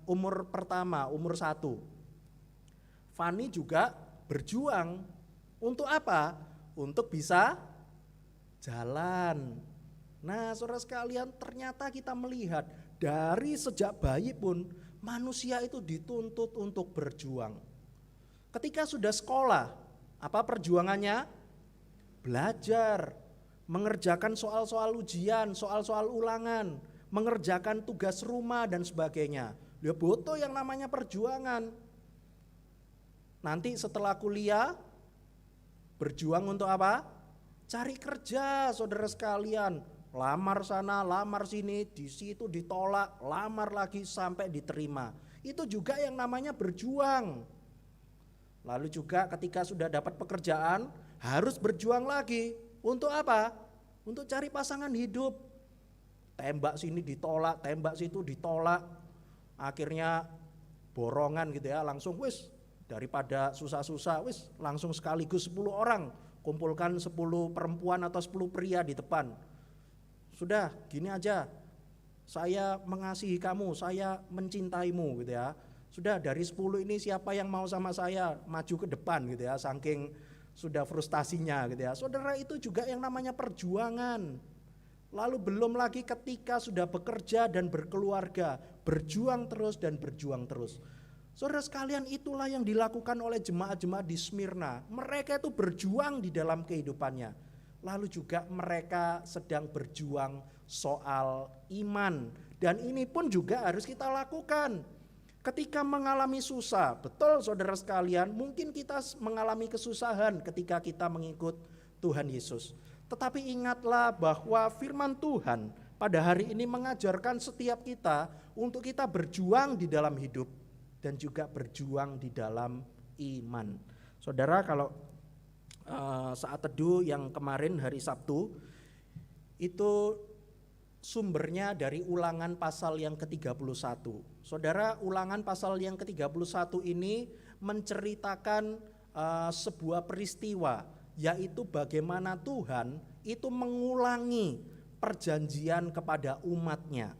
D: umur pertama, umur 1. Fani juga berjuang untuk apa? Untuk bisa jalan. Nah, saudara sekalian, ternyata kita melihat dari sejak bayi pun manusia itu dituntut untuk berjuang. Ketika sudah sekolah, apa perjuangannya? Belajar, mengerjakan soal-soal ujian, soal-soal ulangan, mengerjakan tugas rumah dan sebagainya. Dia butuh yang namanya perjuangan. Nanti setelah kuliah, berjuang untuk apa? Cari kerja, saudara sekalian. Lamar sana, lamar sini, di situ ditolak, lamar lagi sampai diterima. Itu juga yang namanya berjuang. Lalu juga ketika sudah dapat pekerjaan, harus berjuang lagi. Untuk apa? Untuk cari pasangan hidup. Tembak sini ditolak, tembak situ ditolak. Akhirnya borongan gitu ya, langsung wis daripada susah-susah, wis langsung sekaligus 10 orang, kumpulkan 10 perempuan atau 10 pria di depan. Sudah, gini aja, saya mengasihi kamu, saya mencintaimu gitu ya. Sudah, dari 10 ini siapa yang mau sama saya, maju ke depan gitu ya, saking sudah frustasinya gitu ya. Saudara, itu juga yang namanya perjuangan. Lalu belum lagi ketika sudah bekerja dan berkeluarga, berjuang terus dan berjuang terus. Saudara sekalian, itulah yang dilakukan oleh jemaat-jemaat di Smyrna. Mereka itu berjuang di dalam kehidupannya. Lalu juga mereka sedang berjuang soal iman. Dan ini pun juga harus kita lakukan. Ketika mengalami susah, betul saudara sekalian, mungkin kita mengalami kesusahan ketika kita mengikut Tuhan Yesus. Tetapi ingatlah bahwa firman Tuhan pada hari ini mengajarkan setiap kita untuk kita berjuang di dalam hidup dan juga berjuang di dalam iman. Saudara, kalau saat teduh yang kemarin hari Sabtu itu sumbernya dari Ulangan pasal yang ke-31. Saudara, Ulangan pasal yang ke-31 ini menceritakan sebuah peristiwa, yaitu bagaimana Tuhan itu mengulangi perjanjian kepada umatnya.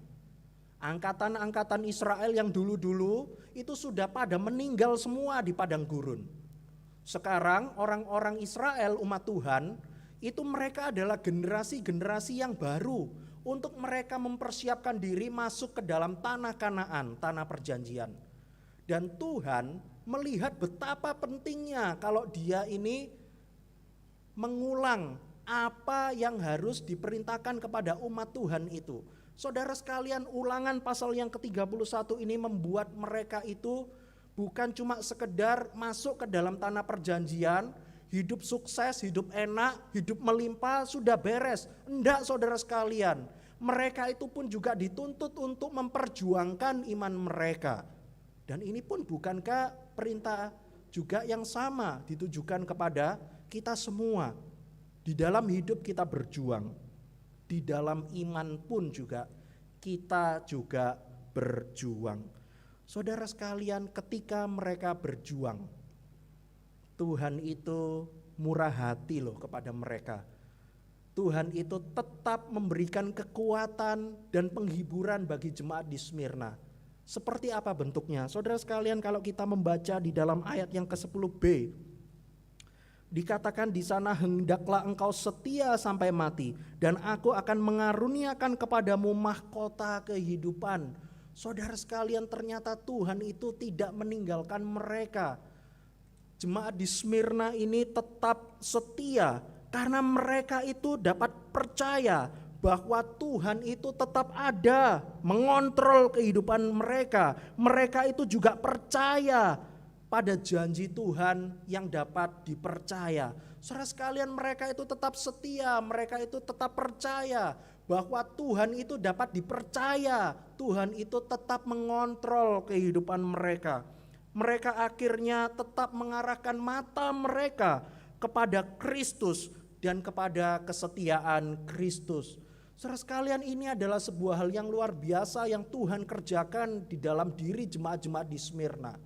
D: Angkatan-angkatan Israel yang dulu-dulu itu sudah pada meninggal semua di padang gurun. Sekarang orang-orang Israel, umat Tuhan, itu mereka adalah generasi-generasi yang baru untuk mereka mempersiapkan diri masuk ke dalam tanah Kanaan, tanah perjanjian. Dan Tuhan melihat betapa pentingnya kalau dia ini mengulang apa yang harus diperintahkan kepada umat Tuhan itu. Saudara sekalian, Ulangan pasal yang ke-31 ini membuat mereka itu bukan cuma sekedar masuk ke dalam tanah perjanjian, hidup sukses, hidup enak, hidup melimpah, sudah beres. Enggak, saudara sekalian, mereka itu pun juga dituntut untuk memperjuangkan iman mereka. Dan ini pun bukankah perintah juga yang sama ditujukan kepada kita semua. Di dalam hidup kita berjuang, di dalam iman pun juga kita juga berjuang. Saudara sekalian, ketika mereka berjuang, Tuhan itu murah hati loh kepada mereka. Tuhan itu tetap memberikan kekuatan dan penghiburan bagi jemaat di Smyrna. Seperti apa bentuknya? Saudara sekalian, kalau kita membaca di dalam ayat yang ke-10b, dikatakan di sana, hendaklah engkau setia sampai mati, dan aku akan mengaruniakan kepadamu mahkota kehidupan. Saudara sekalian, ternyata Tuhan itu tidak meninggalkan mereka. Jemaat di Smyrna ini tetap setia karena mereka itu dapat percaya bahwa Tuhan itu tetap ada mengontrol kehidupan mereka. Mereka itu juga percaya pada janji Tuhan yang dapat dipercaya. Saudara sekalian, mereka itu tetap setia, mereka itu tetap percaya bahwa Tuhan itu dapat dipercaya. Tuhan itu tetap mengontrol kehidupan mereka. Mereka akhirnya tetap mengarahkan mata mereka kepada Kristus dan kepada kesetiaan Kristus. Saudara sekalian, ini adalah sebuah hal yang luar biasa yang Tuhan kerjakan di dalam diri jemaat-jemaat di Smyrna.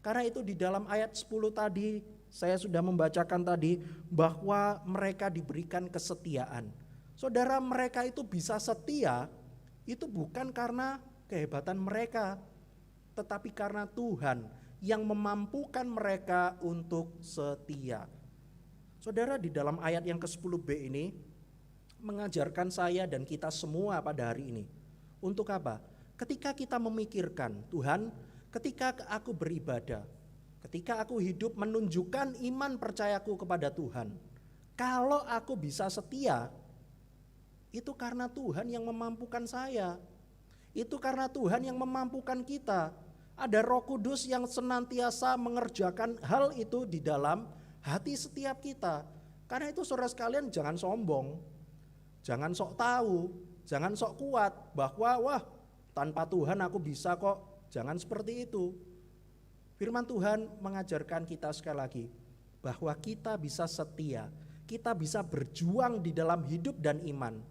D: Karena itu di dalam ayat 10 tadi saya sudah membacakan tadi bahwa mereka diberikan kesetiaan. Saudara, mereka itu bisa setia itu bukan karena kehebatan mereka, tetapi karena Tuhan yang memampukan mereka untuk setia. Saudara, di dalam ayat yang ke-10b ini mengajarkan saya dan kita semua pada hari ini. Untuk apa? Ketika kita memikirkan, Tuhan, ketika aku beribadah, ketika aku hidup menunjukkan iman percayaku kepada Tuhan, kalau aku bisa setia, itu karena Tuhan yang memampukan saya. Itu karena Tuhan yang memampukan kita. Ada Roh Kudus yang senantiasa mengerjakan hal itu di dalam hati setiap kita. Karena itu saudara sekalian, jangan sombong, jangan sok tahu, jangan sok kuat bahwa wah tanpa Tuhan aku bisa kok. Jangan seperti itu. Firman Tuhan mengajarkan kita sekali lagi bahwa kita bisa setia, kita bisa berjuang di dalam hidup dan iman.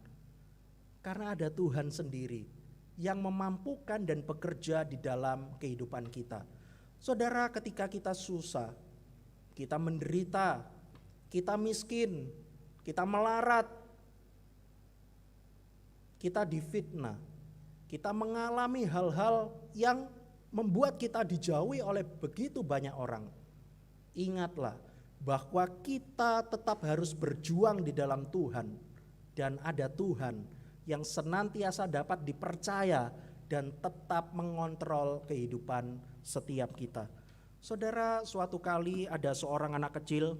D: Karena ada Tuhan sendiri yang memampukan dan bekerja di dalam kehidupan kita. Saudara, ketika kita susah, kita menderita, kita miskin, kita melarat, kita difitnah, kita mengalami hal-hal yang membuat kita dijauhi oleh begitu banyak orang. Ingatlah bahwa kita tetap harus berjuang di dalam Tuhan, dan ada Tuhan yang senantiasa dapat dipercaya dan tetap mengontrol kehidupan setiap kita. Saudara, suatu kali ada seorang anak kecil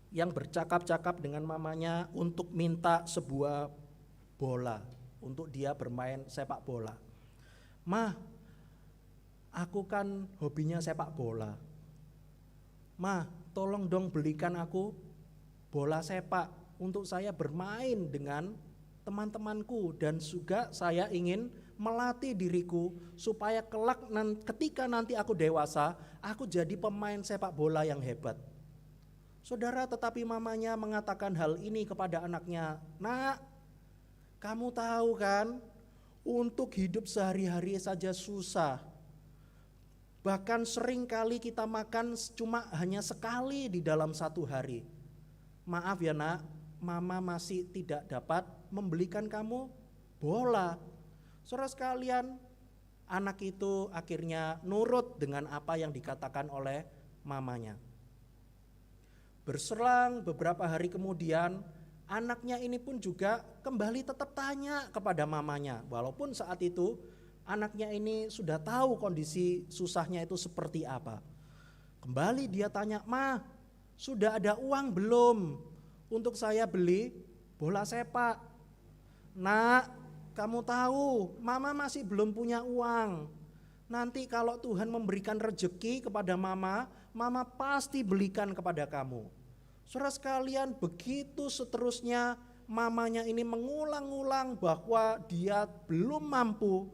D: yang bercakap-cakap dengan mamanya untuk minta sebuah bola untuk dia bermain sepak bola. "Mah, aku kan hobinya sepak bola. Mah, tolong dong belikan aku bola sepak untuk saya bermain dengan teman-temanku, dan juga saya ingin melatih diriku supaya kelak ketika nanti aku dewasa, aku jadi pemain sepak bola yang hebat." Saudara, tetapi mamanya mengatakan hal ini kepada anaknya, "Nak, kamu tahu kan, untuk hidup sehari-hari saja susah. Bahkan sering kali kita makan cuma hanya sekali di dalam satu hari. Maaf ya nak, mama masih tidak dapat membelikan kamu bola." Saudara sekalian, anak itu akhirnya nurut dengan apa yang dikatakan oleh mamanya. Berselang beberapa hari kemudian, anaknya ini pun juga kembali tetap tanya kepada mamanya. Walaupun saat itu anaknya ini sudah tahu kondisi susahnya itu seperti apa. Kembali dia tanya, "Ma, sudah ada uang belum untuk saya beli bola sepak?" "Nak, kamu tahu mama masih belum punya uang. Nanti kalau Tuhan memberikan rezeki kepada mama, mama pasti belikan kepada kamu." Saudara sekalian, begitu seterusnya mamanya ini mengulang-ulang bahwa dia belum mampu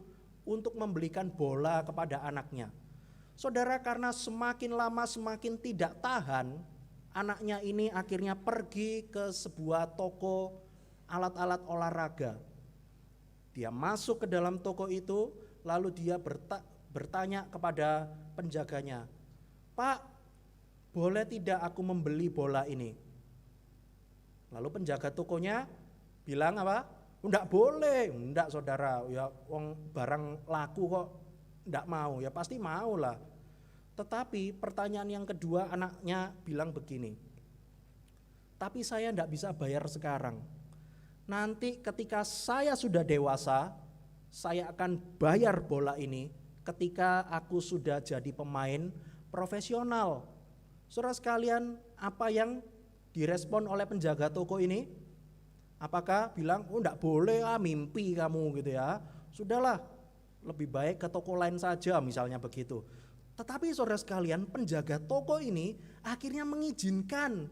D: untuk membelikan bola kepada anaknya. Saudara, karena semakin lama semakin tidak tahan, anaknya ini akhirnya pergi ke sebuah toko alat-alat olahraga. Dia masuk ke dalam toko itu, lalu dia bertanya kepada penjaganya, "Pak, boleh tidak aku membeli bola ini?" Lalu penjaga tokonya bilang apa? "Enggak boleh." "Enggak saudara, ya wong barang laku kok enggak mau." "Ya pasti mau lah." Tetapi pertanyaan yang kedua anaknya bilang begini, "Tapi saya enggak bisa bayar sekarang. Nanti ketika saya sudah dewasa, saya akan bayar bola ini ketika aku sudah jadi pemain profesional." Saudara sekalian, apa yang direspon oleh penjaga toko ini? Apakah bilang, "Oh enggak boleh, mimpi kamu," gitu ya. "Sudahlah, lebih baik ke toko lain saja," misalnya begitu. Tetapi saudara sekalian, penjaga toko ini akhirnya mengizinkan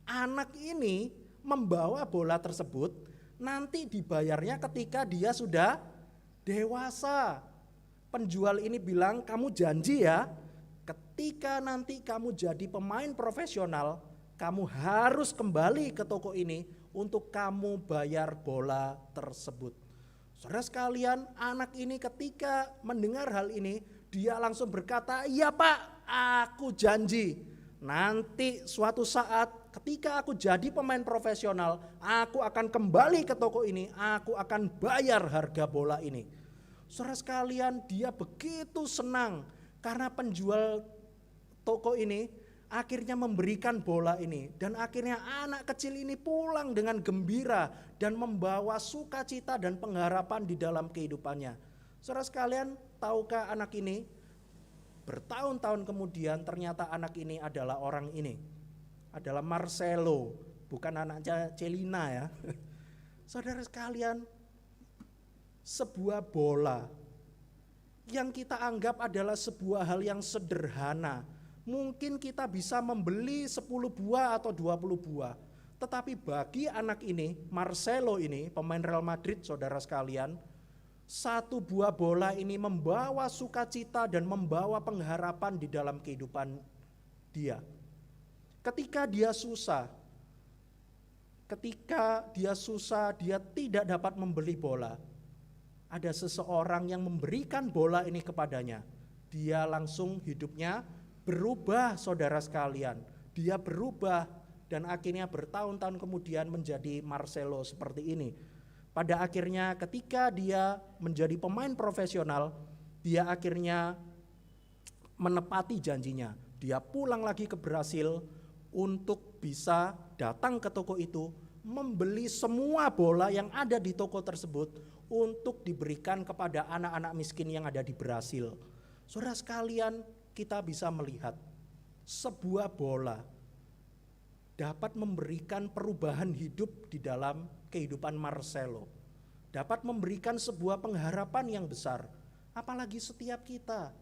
D: anak ini membawa bola tersebut, nanti dibayarnya ketika dia sudah dewasa. Penjual ini bilang, "Kamu janji ya, ketika nanti kamu jadi pemain profesional, kamu harus kembali ke toko ini untuk kamu bayar bola tersebut. Saudara sekalian, anak ini ketika mendengar hal ini, dia langsung berkata, iya Pak, aku janji nanti suatu saat ketika aku jadi pemain profesional, aku akan kembali ke toko ini, aku akan bayar harga bola ini. Saudara sekalian, dia begitu senang karena penjual toko ini akhirnya memberikan bola ini. Dan akhirnya anak kecil ini pulang dengan gembira dan membawa sukacita dan pengharapan di dalam kehidupannya. Saudara sekalian, tahukah anak ini? Bertahun-tahun kemudian ternyata anak ini adalah orang ini. Adalah Marcelo, bukan anaknya Celina ya. Saudara sekalian, sebuah bola yang kita anggap adalah sebuah hal yang sederhana. Mungkin kita bisa membeli 10 buah atau 20 buah. Tetapi bagi anak ini, Marcelo ini, pemain Real Madrid saudara sekalian, satu buah bola ini membawa sukacita dan membawa pengharapan di dalam kehidupan dia. Ketika dia susah, dia tidak dapat membeli bola. Ada seseorang yang memberikan bola ini kepadanya. Dia langsung hidupnya berubah saudara sekalian. Dia berubah dan akhirnya bertahun-tahun kemudian menjadi Marcelo seperti ini. Pada akhirnya ketika dia menjadi pemain profesional, dia akhirnya menepati janjinya. Dia pulang lagi ke Brasil untuk bisa datang ke toko itu, membeli semua bola yang ada di toko tersebut untuk diberikan kepada anak-anak miskin yang ada di Brasil. Saudara sekalian, kita bisa melihat sebuah bola dapat memberikan perubahan hidup di dalam kehidupan Marcelo. Dapat memberikan sebuah pengharapan yang besar. Apalagi setiap kita.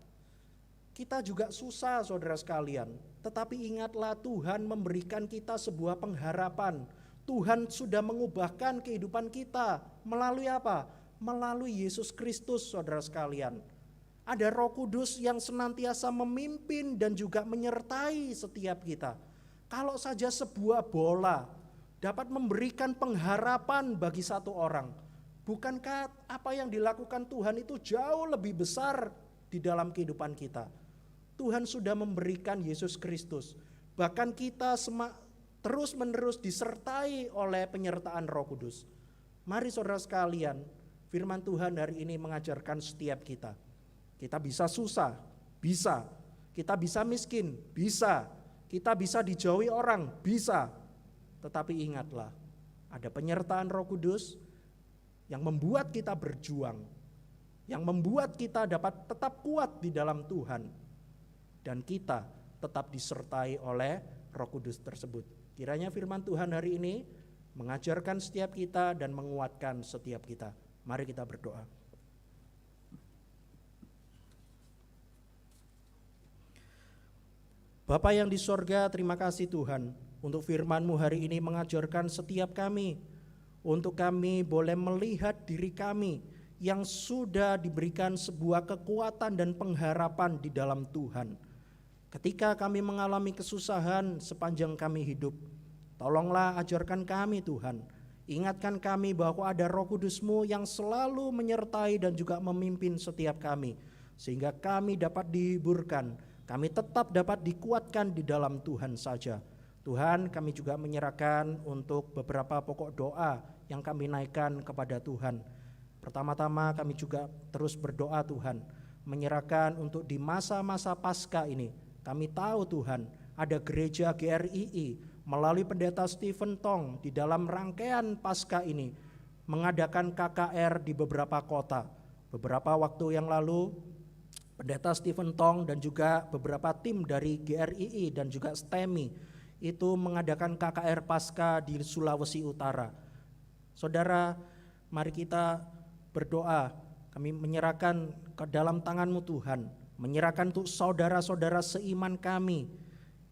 D: Kita juga susah saudara sekalian. Tetapi ingatlah Tuhan memberikan kita sebuah pengharapan. Tuhan sudah mengubahkan kehidupan kita. Melalui apa? Melalui Yesus Kristus saudara sekalian. Ada Roh Kudus yang senantiasa memimpin dan juga menyertai setiap kita. Kalau saja sebuah bola dapat memberikan pengharapan bagi satu orang, bukankah apa yang dilakukan Tuhan itu jauh lebih besar di dalam kehidupan kita? Tuhan sudah memberikan Yesus Kristus. Bahkan kita terus-menerus disertai oleh penyertaan Roh Kudus. Mari saudara sekalian, firman Tuhan hari ini mengajarkan setiap kita. Kita bisa susah, bisa. Kita bisa miskin, bisa. Kita bisa dijauhi orang, bisa. Tetapi ingatlah, ada penyertaan Roh Kudus yang membuat kita berjuang, yang membuat kita dapat tetap kuat di dalam Tuhan, dan kita tetap disertai oleh Roh Kudus tersebut. Kiranya firman Tuhan hari ini mengajarkan setiap kita dan menguatkan setiap kita. Mari kita berdoa. Bapa yang di sorga, terima kasih Tuhan untuk firman-Mu hari ini mengajarkan setiap kami, untuk kami boleh melihat diri kami yang sudah diberikan sebuah kekuatan dan pengharapan di dalam Tuhan. Ketika kami mengalami kesusahan sepanjang kami hidup, tolonglah ajarkan kami Tuhan, ingatkan kami bahwa ada Roh Kudus-Mu yang selalu menyertai dan juga memimpin setiap kami, sehingga kami dapat dihiburkan, kami tetap dapat dikuatkan di dalam Tuhan saja. Tuhan, kami juga menyerahkan untuk beberapa pokok doa yang kami naikkan kepada Tuhan. Pertama-tama kami juga terus berdoa Tuhan, menyerahkan untuk di masa-masa Paskah ini. Kami tahu Tuhan, ada gereja GRII melalui pendeta Stephen Tong di dalam rangkaian Paskah ini mengadakan KKR di beberapa kota. Beberapa waktu yang lalu pendeta Stephen Tong dan juga beberapa tim dari GRII dan juga STEMI itu mengadakan KKR Paskah di Sulawesi Utara. Saudara, mari kita berdoa, kami menyerahkan ke dalam tangan-Mu Tuhan, menyerahkan untuk saudara-saudara seiman kami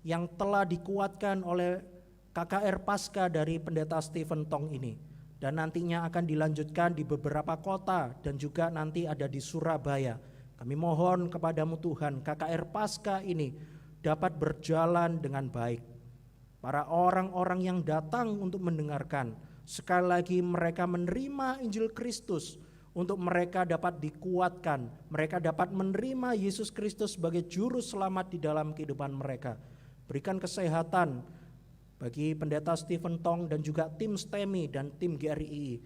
D: yang telah dikuatkan oleh KKR Paskah dari pendeta Stephen Tong ini, dan nantinya akan dilanjutkan di beberapa kota dan juga nanti ada di Surabaya. Kami mohon kepadamu Tuhan, KKR Paskah ini dapat berjalan dengan baik. para orang-orang yang datang untuk mendengarkan. Sekali lagi mereka menerima Injil Kristus untuk mereka dapat dikuatkan, mereka dapat menerima Yesus Kristus sebagai juru selamat di dalam kehidupan mereka. Berikan kesehatan bagi Pendeta Stephen Tong dan juga tim STEMI dan tim GRII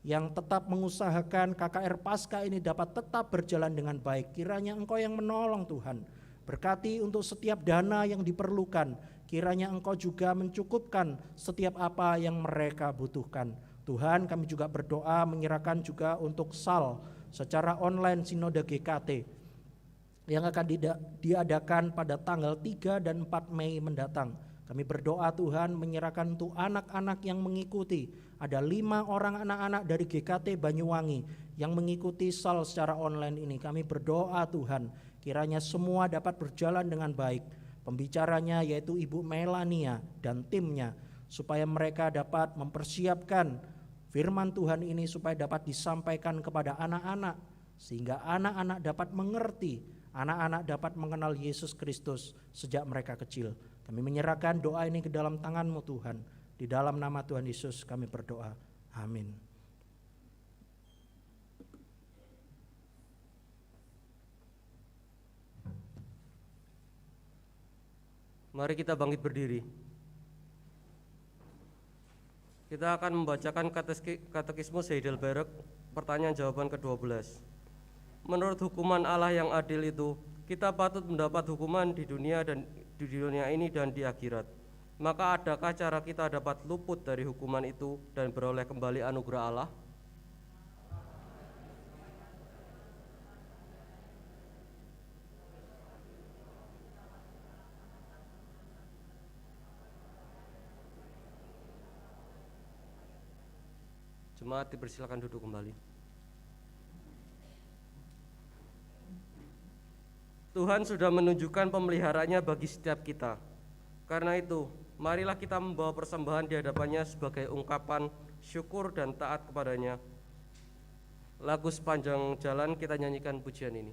D: yang tetap mengusahakan KKR Paskah ini dapat tetap berjalan dengan baik. Kiranya Engkau yang menolong Tuhan. Berkati untuk setiap dana yang diperlukan. Kiranya Engkau juga mencukupkan setiap apa yang mereka butuhkan. Tuhan, kami juga berdoa menyerahkan juga untuk SAL secara online Sinode GKT yang akan diadakan pada tanggal 3 dan 4 Mei mendatang. Kami berdoa Tuhan menyerahkan untuk anak-anak yang mengikuti. Ada 5 orang anak-anak dari GKT Banyuwangi yang mengikuti SAL secara online ini. Kami berdoa Tuhan kiranya semua dapat berjalan dengan baik. Pembicaranya yaitu Ibu Melania dan timnya, supaya mereka dapat mempersiapkan firman Tuhan ini supaya dapat disampaikan kepada anak-anak, sehingga anak-anak dapat mengerti, anak-anak dapat mengenal Yesus Kristus sejak mereka kecil. Kami menyerahkan doa ini ke dalam tangan-Mu Tuhan. Di dalam nama Tuhan Yesus kami berdoa. Amin.
B: Mari kita bangkit berdiri. Kita akan membacakan Katekismus Heidelberg, pertanyaan jawaban ke-12. Menurut hukuman Allah yang adil itu, kita patut mendapat hukuman di dunia ini dan di akhirat. Maka adakah cara kita dapat luput dari hukuman itu dan beroleh kembali anugerah Allah? Jemaat dipersilakan duduk kembali. Tuhan sudah menunjukkan pemeliharanya bagi setiap kita. Karena itu, marilah kita membawa persembahan di hadapannya sebagai ungkapan syukur dan taat kepadanya. Lagu Sepanjang Jalan kita nyanyikan pujian ini.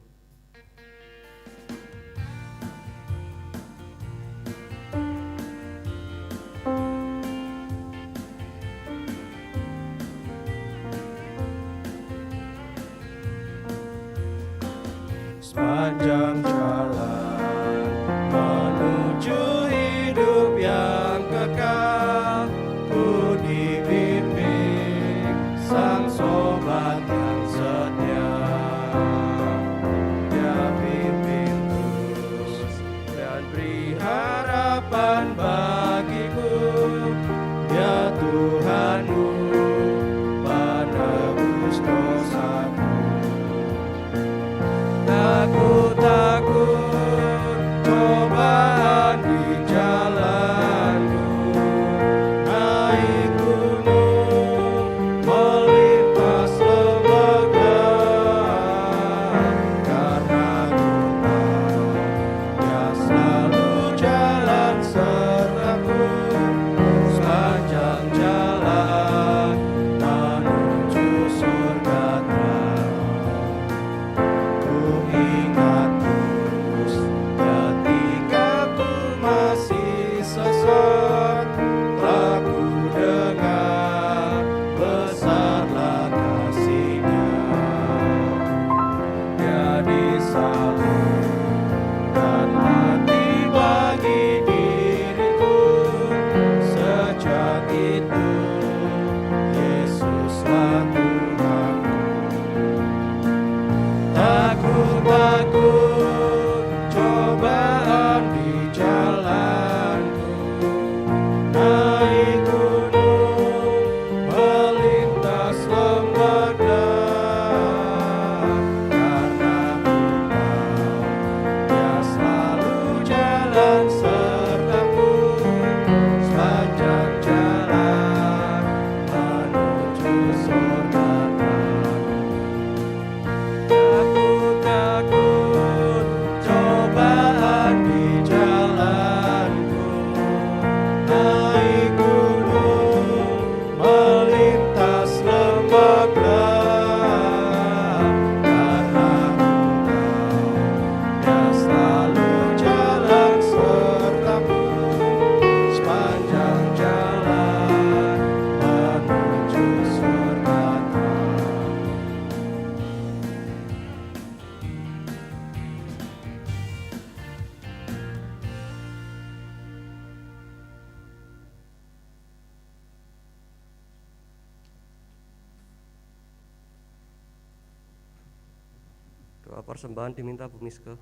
C: Sepanjang jalan menuju hidup yang kekal, ku dibimbing Sang Sobat yang setia. Dia bimbing terus dan beri harapan bagiku. Dia Tuhanku, penebus dosaku. Aku takut cobaan di jalanku, naik gunung, melintas lembaga, karena ku tahu Dia selalu jalan sertaku. Sepanjang jalan menuju surga terang, ingat terus ketika ku masih sesat, telah ku dengar besarlah kasih-Nya. Dia disalib dan mati bagi diriku. Sejak itu Yesuslah Tuhanku. Takut cobaan di jalanku, naik gunung, melintas lembaga, karena ku tahu Dia selalu jalan sertaku. Sepanjang jalan menuju surga.
B: Doa persembahan diminta Bu Miske.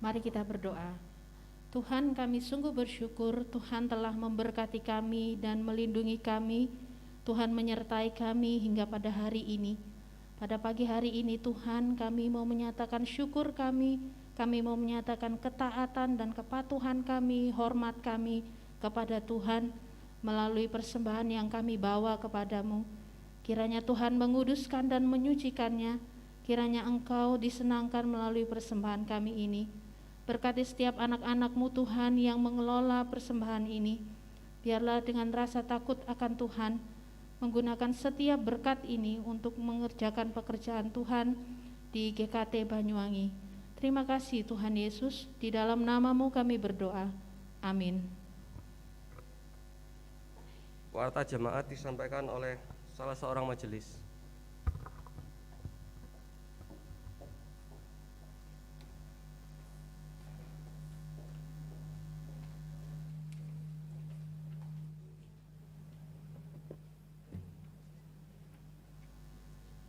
E: Mari kita berdoa. Tuhan, kami sungguh bersyukur Tuhan telah memberkati kami dan melindungi kami. Tuhan menyertai kami hingga pada hari ini. Pada pagi hari ini Tuhan, kami mau menyatakan syukur kami mau menyatakan ketaatan dan kepatuhan kami, hormat kami kepada Tuhan melalui persembahan yang kami bawa kepadamu. Kiranya Tuhan menguduskan dan menyucikannya, kiranya Engkau disenangkan melalui persembahan kami ini. Berkati setiap anak-anak-Mu Tuhan yang mengelola persembahan ini. Biarlah dengan rasa takut akan Tuhan, menggunakan setiap berkat ini untuk mengerjakan pekerjaan Tuhan di GKT Banyuwangi. Terima kasih Tuhan Yesus, di dalam nama-Mu kami berdoa. Amin.
B: Warta jemaat disampaikan oleh salah seorang majelis.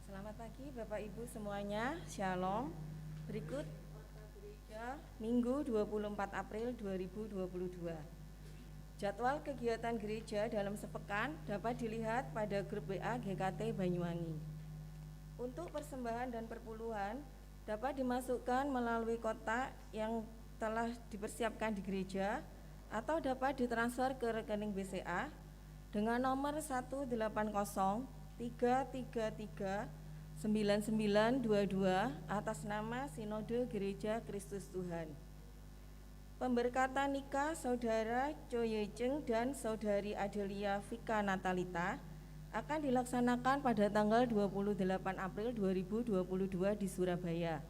F: Selamat pagi Bapak Ibu semuanya, Shalom. Berikut gereja Minggu 24 April 2022. Jadwal kegiatan gereja dalam sepekan dapat dilihat pada grup WA GKT Banyuwangi. Untuk persembahan dan perpuluhan dapat dimasukkan melalui kotak yang telah dipersiapkan di gereja atau dapat ditransfer ke rekening BCA dengan nomor 180 333 9922 atas nama Sinode Gereja Kristus Tuhan. Pemberkatan nikah Saudara Cho Ye Cheng dan Saudari Adelia Vika Natalita akan dilaksanakan pada tanggal 28 April 2022 di Surabaya.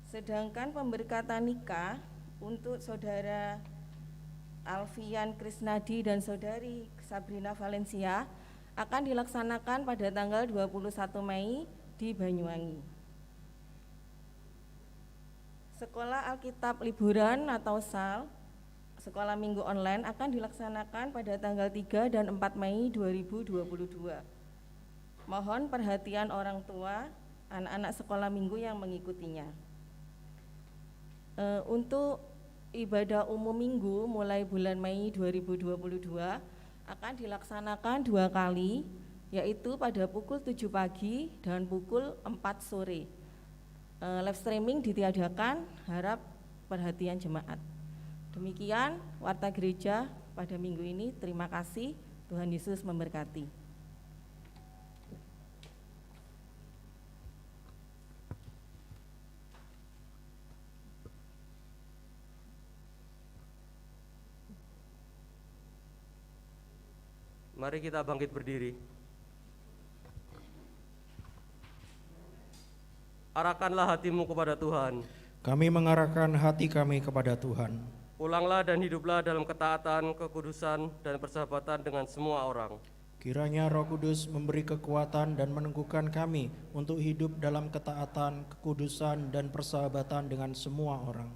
F: Sedangkan pemberkatan nikah untuk Saudara Alfian Krisnadi dan Saudari Sabrina Valencia akan dilaksanakan pada tanggal 21 Mei di Banyuwangi. Sekolah Alkitab Liburan atau SAL, Sekolah Minggu Online akan dilaksanakan pada tanggal 3 dan 4 Mei 2022. Mohon perhatian orang tua, anak-anak sekolah minggu yang mengikutinya. Untuk ibadah umum minggu mulai bulan Mei 2022 akan dilaksanakan 2 kali, yaitu pada pukul 7 pagi dan pukul 4 sore. Live streaming ditiadakan, harap perhatian jemaat. Demikian warta gereja pada minggu ini. Terima kasih, Tuhan Yesus memberkati.
B: Mari kita bangkit berdiri. Arahkanlah hatimu kepada Tuhan.
D: Kami mengarahkan hati kami kepada Tuhan.
B: Pulanglah dan hiduplah dalam ketaatan, kekudusan, dan persahabatan dengan semua orang.
D: Kiranya Roh Kudus memberi kekuatan dan meneguhkan kami untuk hidup dalam ketaatan, kekudusan, dan persahabatan dengan semua orang.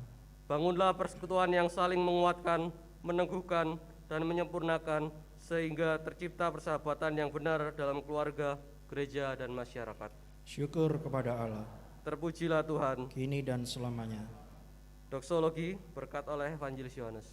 B: Bangunlah persekutuan yang saling menguatkan, meneguhkan, dan menyempurnakan, sehingga tercipta persahabatan yang benar dalam keluarga, gereja, dan masyarakat.
D: Syukur kepada Allah.
B: Terpujilah Tuhan.
D: Kini dan selamanya.
B: Doksologi berkat oleh Evangelis Yohanes.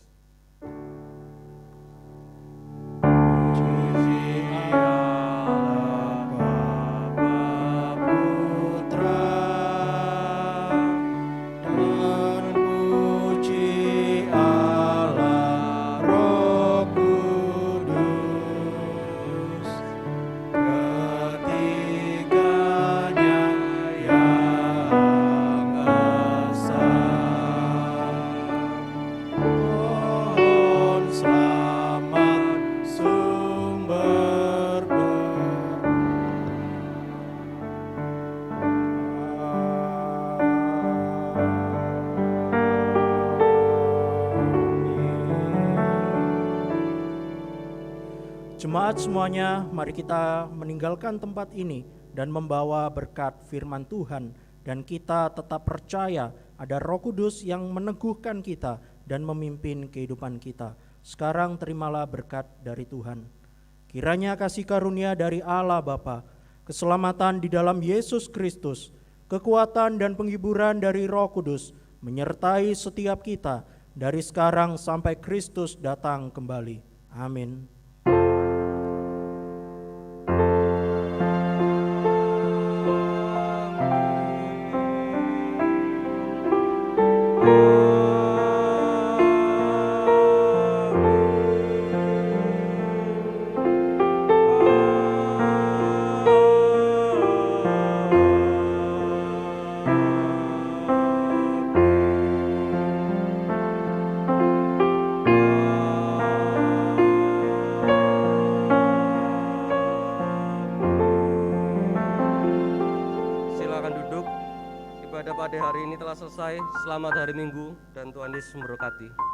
D: Jemaat semuanya, mari kita meninggalkan tempat ini dan membawa berkat firman Tuhan, dan kita tetap percaya ada Roh Kudus yang meneguhkan kita dan memimpin kehidupan kita. Sekarang terimalah berkat dari Tuhan. Kiranya kasih karunia dari Allah Bapa, keselamatan di dalam Yesus Kristus, kekuatan dan penghiburan dari Roh Kudus menyertai setiap kita dari sekarang sampai Kristus datang kembali. Amin.
B: Ibadah pada hari ini telah selesai. Selamat hari Minggu dan Tuhan Yesus memberkati.